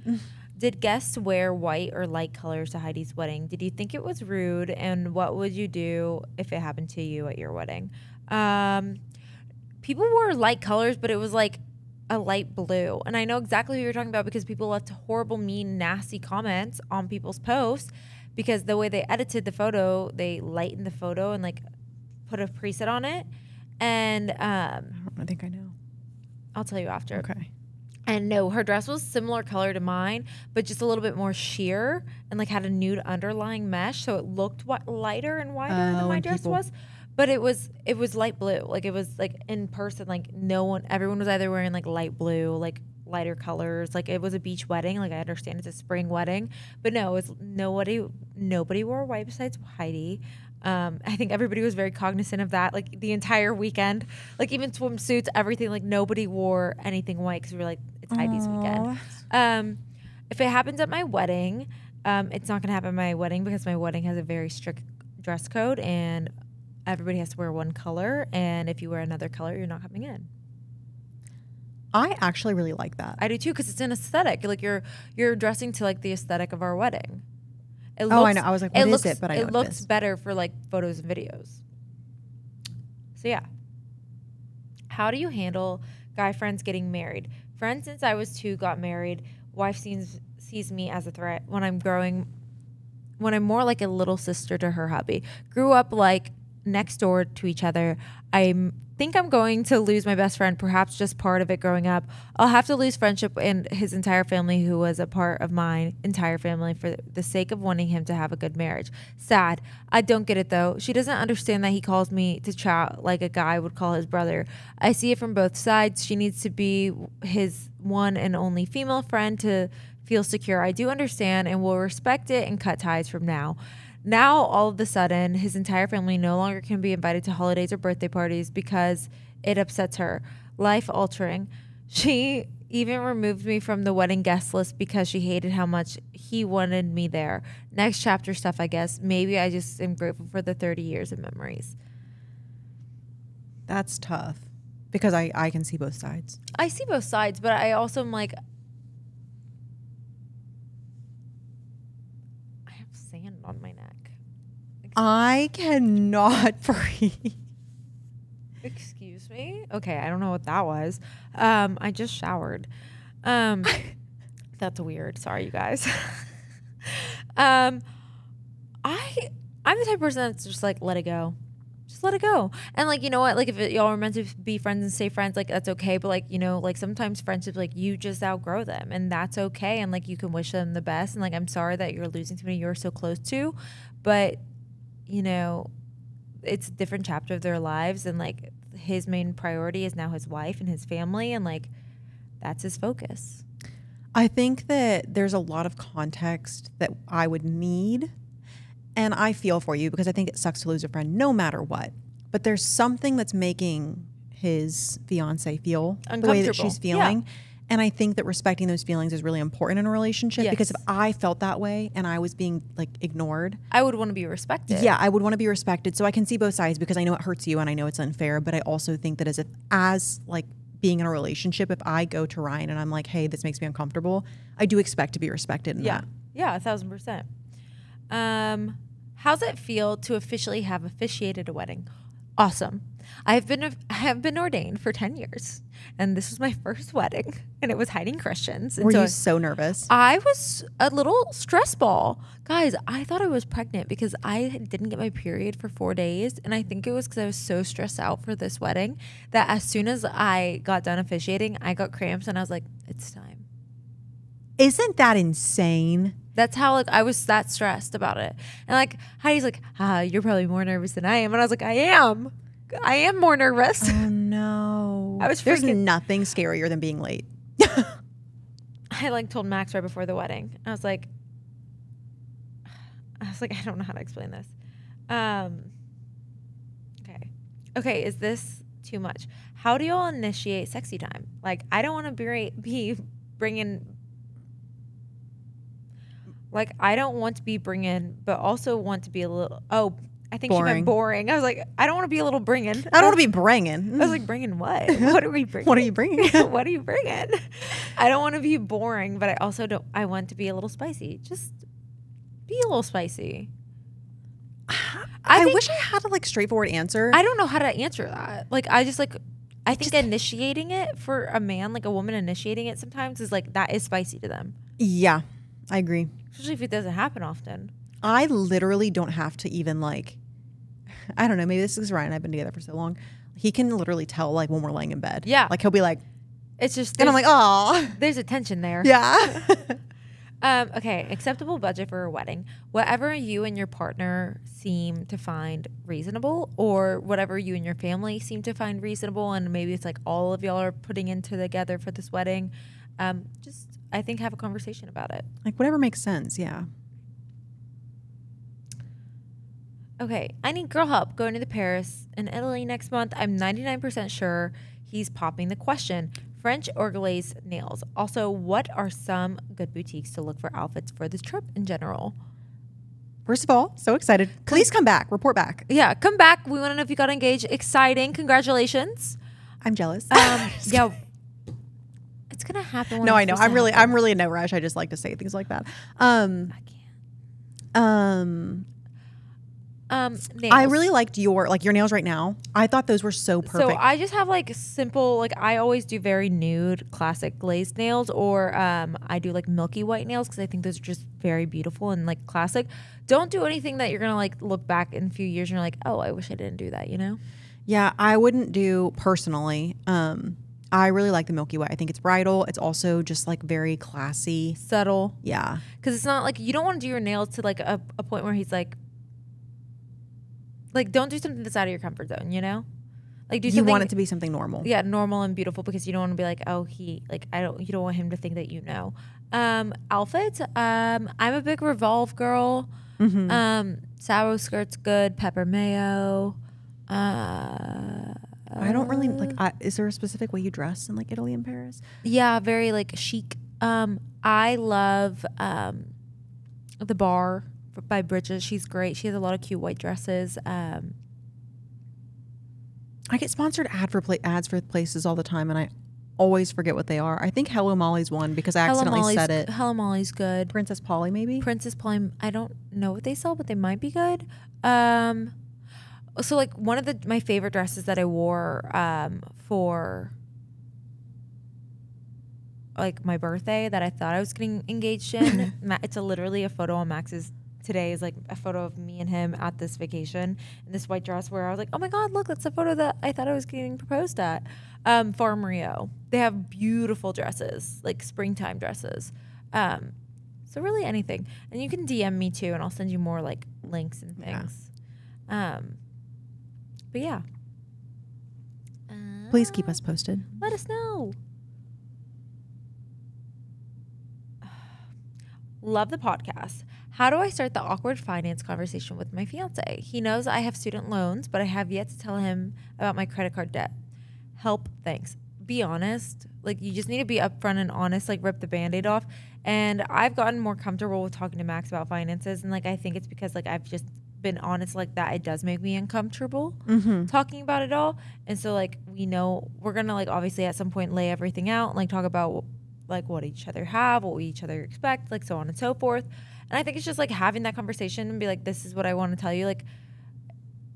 Did guests wear white or light colors to Heidi's wedding? Did you think it was rude? And what would you do if it happened to you at your wedding? People wore light colors, but it was like a light blue. And I know exactly who you're talking about because people left horrible, mean, nasty comments on people's posts because the way they edited the photo, they lightened the photo and like put a preset on it. And I think I know. I'll tell you after. Okay. And no, her dress was similar color to mine, but just a little bit more sheer and like had a nude underlying mesh, so it looked lighter and wider than my dress was. But it was light blue. Like it was like in person, like everyone was either wearing like light blue, like lighter colors. Like it was a beach wedding. Like I understand it's a spring wedding, but no, it's nobody wore white besides Heidi. I think everybody was very cognizant of that, like the entire weekend, like even swimsuits, everything, like nobody wore anything white because we were like, it's Heidi's weekend. If it happens at my wedding, it's not going to happen at my wedding because my wedding has a very strict dress code and everybody has to wear one color. And if you wear another color, you're not coming in. I actually really like that. I do too because it's an aesthetic. Like you're dressing to like the aesthetic of our wedding. I know. I was like, what is it? But I know it looks better for like photos and videos. So yeah. How do you handle guy friends getting married? Friends since I was 2 got married. Wife sees me as a threat when I'm more like a little sister to her hubby. Grew up like next door to each other. I think I'm going to lose my best friend, perhaps just part of it growing up. I'll have to lose friendship and his entire family, who was a part of my entire family, for the sake of wanting him to have a good marriage. Sad. I don't get it though. She doesn't understand that he calls me to chat like a guy would call his brother. I see it from both sides. She needs to be his one and only female friend to feel secure. I do understand and will respect it and cut ties from now. Now, all of a sudden, his entire family no longer can be invited to holidays or birthday parties because it upsets her. Life altering. She even removed me from the wedding guest list because she hated how much he wanted me there. Next chapter stuff, I guess. Maybe I just am grateful for the 30 years of memories. That's tough because I can see both sides. I see both sides, but I also am like, I have sand on my neck. I cannot breathe. Excuse me? Okay, I don't know what that was. I just showered. That's weird. Sorry, you guys. I'm the type of person that's just like, let it go. Just let it go. And like, you know what? Like if y'all are meant to be friends and stay friends, like that's okay. But like, you know, like sometimes friendships, like you just outgrow them and that's okay. And like, you can wish them the best. And like, I'm sorry that you're losing somebody you're so close to, but you know, it's a different chapter of their lives. And like his main priority is now his wife and his family. And like, that's his focus. I think that there's a lot of context that I would need. And I feel for you because I think it sucks to lose a friend no matter what. But there's something that's making his fiance feel the way that she's feeling. Yeah. And I think that respecting those feelings is really important in a relationship. Yes. Because if I felt that way and I was being like ignored, I would want to be respected. Yeah, I would want to be respected. So I can see both sides because I know it hurts you and I know it's unfair. But I also think that as like being in a relationship, if I go to Ryan and I'm like, hey, this makes me uncomfortable, I do expect to be respected in that. Yeah, 1,000%. How's it feel to officially have officiated a wedding? Awesome. I have been ordained for 10 years, and this was my first wedding, and it was hiding Christians. And Were you so nervous? I was a little stress ball. Guys, I thought I was pregnant because I didn't get my period for 4 days, and I think it was because I was so stressed out for this wedding that as soon as I got done officiating, I got cramps, and I was like, it's time. Isn't that insane? That's how like I was that stressed about it. And like Heidi's like, you're probably more nervous than I am. And I was like, I am more nervous. Oh no. There's nothing scarier than being late. I like told Max right before the wedding. I was like, I don't know how to explain this. Okay, is this too much? How do y'all initiate sexy time? Like, I don't want to be bringing. Like, I don't want to be bringing, but also want to be a little. Oh, I think she meant boring. I was like, I don't want to be a little bringing. I don't want to be bringing. I was like, bringing what? What are we bringing? What are you bringing? What are you bringing? I don't want to be boring, but I also don't. I want to be a little spicy. Just be a little spicy. I wish I had a like straightforward answer. I don't know how to answer that. Like, I just like, I think initiating it for a man, like a woman initiating it sometimes is like, that is spicy to them. Yeah, I agree. Especially if it doesn't happen often. I literally don't have to even like, I don't know, maybe this is Ryan and I've been together for so long. He can literally tell like when we're laying in bed. Yeah. Like he'll be like, it's just, and I'm like, oh. There's a tension there. Yeah. Okay, acceptable budget for a wedding. Whatever you and your partner seem to find reasonable, or whatever you and your family seem to find reasonable, and maybe it's like all of y'all are putting into together for this wedding. Just, I think, have a conversation about it. Like whatever makes sense, yeah. Okay, I need girl help going to the Paris in Italy next month. I'm 99% sure he's popping the question. French or glazed nails. Also, what are some good boutiques to look for outfits for this trip in general? First of all, so excited. Please come back. Report back. Yeah, come back. We want to know if you got engaged. Exciting. Congratulations. I'm jealous. Yeah. It's going to happen. No, I know. I'm really in no rush. I just like to say things like that. I can't. Nails. I really liked your nails right now. I thought those were so perfect. So I just have like simple, like I always do very nude classic glazed nails, or I do like milky white nails because I think those are just very beautiful and like classic. Don't do anything that you're gonna like look back in a few years and you're like, oh, I wish I didn't do that, you know? Yeah, I wouldn't do personally. I really like the milky white. I think it's bridal. It's also just like very classy, subtle. Yeah, because it's not like you don't want to do your nails to like a point where he's like don't do something that's out of your comfort zone, you know? Like do something. You want it to be something normal. Yeah, normal and beautiful, because you don't want to be like, oh, you don't want him to think that you know. Outfits, I'm a big Revolve girl. Sour skirt's good, pepper mayo. I don't really like, is there a specific way you dress in like Italy and Paris? Yeah, very like chic. I love the Bar by Bridget. She's great. She has a lot of cute white dresses. I get sponsored ads for places all the time, and I always forget what they are. I think Hello Molly's one because I accidentally said it. Hello Molly's good. Princess Polly, maybe? Princess Polly, I don't know what they sell, but they might be good. So like one of my favorite dresses that I wore for like my birthday that I thought I was getting engaged in. It's literally a photo on Max's today, is like a photo of me and him at this vacation in this white dress where I was like, oh my God, look, that's the photo that I thought I was getting proposed at. Farm Rio. They have beautiful dresses, like springtime dresses. So really anything. And you can DM me too, and I'll send you more like links and things. Yeah. But yeah. Please keep us posted. Let us know. Love the podcast. How do I start the awkward finance conversation with my fiance? He knows I have student loans, but I have yet to tell him about my credit card debt. Help, thanks. Be honest. Like, you just need to be upfront and honest, like rip the Band-Aid off. And I've gotten more comfortable with talking to Max about finances. And like, I think it's because like I've just been honest like that. It does make me uncomfortable talking about it all. And so like, we know we're going to like obviously at some point lay everything out and like talk about like what each other have, what we each other expect, like so on and so forth. And I think it's just like having that conversation and be like, this is what I want to tell you. Like,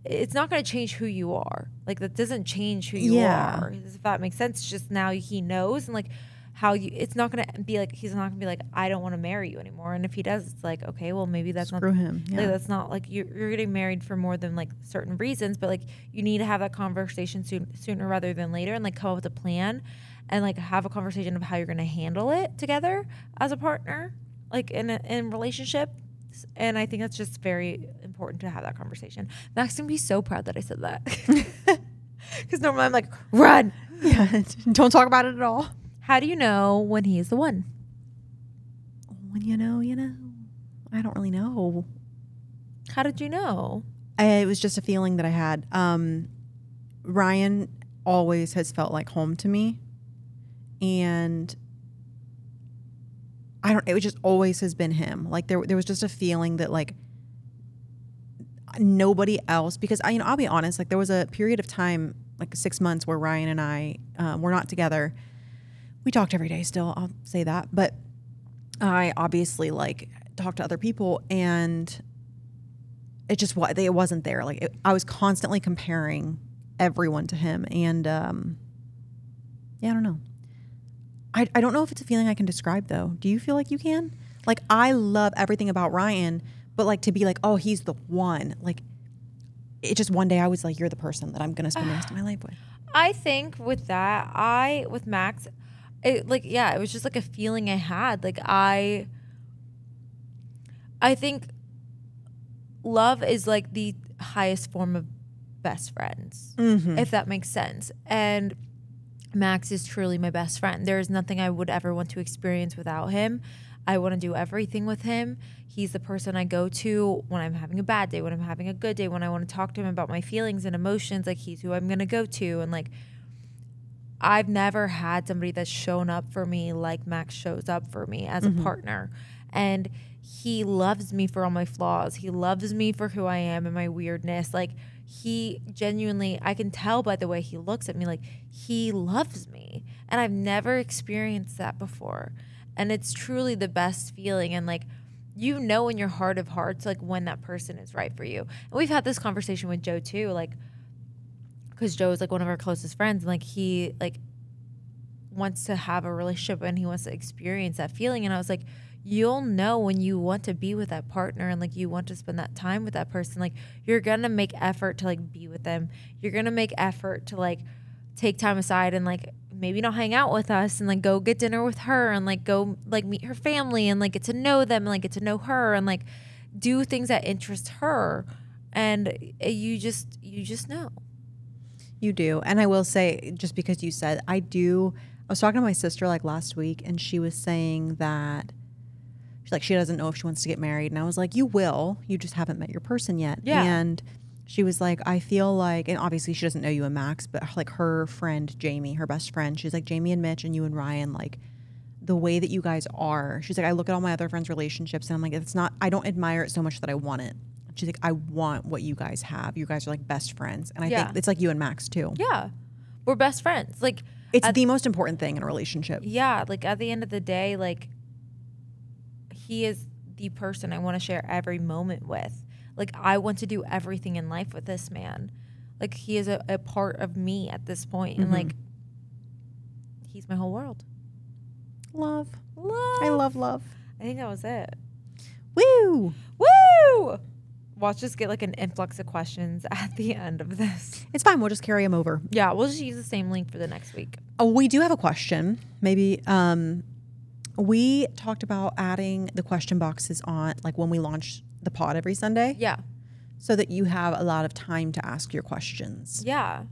it's not going to change who you are. Like, that doesn't change who you are. If that makes sense. It's just now he knows, and like how you, it's not going to be like, he's not going to be like, I don't want to marry you anymore. And if he does, it's like, okay, well, maybe that's Screw him. Yeah. Like, that's not like you're getting married for more than like certain reasons, but like you need to have that conversation sooner rather than later, and like come up with a plan and like have a conversation of how you're going to handle it together as a partner, like in a relationship. And I think that's just very important to have that conversation. Max can be so proud that I said that. Because normally I'm like, run. Yeah, don't talk about it at all. How do you know when he is the one? When you know, you know. I don't really know. How did you know? It was just a feeling that I had. Ryan always has felt like home to me. And it just always has been him. Like there was just a feeling that like nobody else, because I'll be honest, like there was a period of time, like 6 months, where Ryan and I were not together. We talked every day still, I'll say that. But I obviously like talked to other people, and it wasn't there. Like I was constantly comparing everyone to him. And I don't know. I don't know if it's a feeling I can describe though. Do you feel like you can? Like I love everything about Ryan, but like to be like, oh, he's the one. Like it just one day I was like, you're the person that I'm going to spend the rest of my life with. I think with that, with Max, it was just like a feeling I had. Like I think love is like the highest form of best friends, if that makes sense. And Max is truly my best friend. There is nothing I would ever want to experience without him. I want to do everything with him. He's the person I go to when I'm having a bad day, when I'm having a good day, when I want to talk to him about my feelings and emotions. Like he's who I'm going to go to. And like, I've never had somebody that's shown up for me like Max shows up for me as a partner. And he loves me for all my flaws. He loves me for who I am and my weirdness. Like he genuinely, I can tell by the way he looks at me, like he loves me. And I've never experienced that before. And it's truly the best feeling. And like, you know, in your heart of hearts, like when that person is right for you. And we've had this conversation with Joe too, like, because Joe is like one of our closest friends, and like he like wants to have a relationship and he wants to experience that feeling. And I was like, you'll know when you want to be with that partner and like you want to spend that time with that person. Like you're gonna make effort to like be with them. You're gonna make effort to like take time aside and like maybe not hang out with us and like go get dinner with her and like go like meet her family and like get to know them and like get to know her and like do things that interest her. And you just know. You do. And I will say, just because you said, I was talking to my sister like last week, and she was saying that she doesn't know if she wants to get married. And I was like, you will. You just haven't met your person yet. Yeah. And she was like, I feel like, and obviously she doesn't know you and Max, but like her friend Jamie, her best friend, she's like, Jamie and Mitch and you and Ryan, like the way that you guys are. She's like, I look at all my other friends' relationships and I'm like, I don't admire it so much that I want it. She's like, I want what you guys have. You guys are like best friends. And I think it's like you and Max too. Yeah. We're best friends. Like it's the most important thing in a relationship. Yeah. Like at the end of the day, like he is the person I want to share every moment with. Like I want to do everything in life with this man. Like he is a part of me at this point. And like, he's my whole world. Love. I love love. I think that was it. Woo. Woo. Watch us get like an influx of questions at the end of this. It's fine. We'll just carry them over. Yeah. We'll just use the same link for the next week. Oh, we do have a question. Maybe, we talked about adding the question boxes on like when we launch the pod every Sunday. Yeah. So that you have a lot of time to ask your questions. Yeah.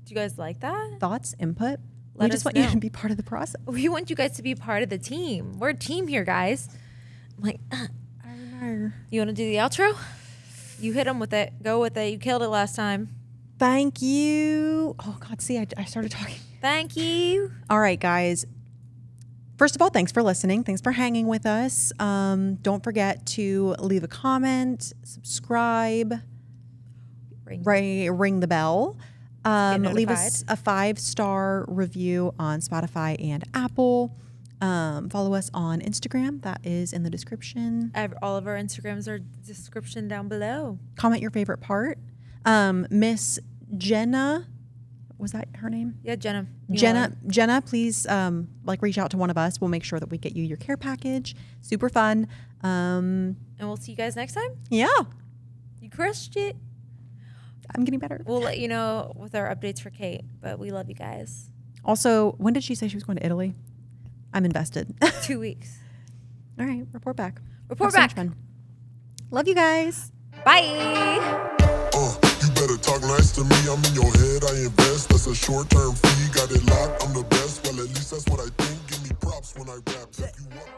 Do you guys like that? Thoughts, input? Let we just want you to be part of the process. We want you guys to be part of the team. We're a team here, guys. I'm like, I know. You want to do the outro? You hit them with it. Go with it. You killed it last time. Thank you. Oh, God. See, I started talking. Thank you. All right, guys. First of all, thanks for listening. Thanks for hanging with us. Don't forget to leave a comment, subscribe, ring the bell. Leave us a 5-star review on Spotify and Apple. Follow us on Instagram. That is in the description. All of our Instagrams are description down below. Comment your favorite part. Miss Jenna, was that her name? Yeah, Jenna. Jenna, please reach out to one of us. We'll make sure that we get you your care package. Super fun. And we'll see you guys next time. Yeah. You crushed it. I'm getting better. We'll let you know with our updates for Kate, but we love you guys. Also, when did she say she was going to Italy? I'm invested. 2 weeks. All right. Report back. Report back. Love you guys. Bye. You better talk nice to me. I'm in your head. I invest. That's a short-term fee. Got it locked. I'm the best. Well, at least that's what I think. Give me props when I rap. If you want,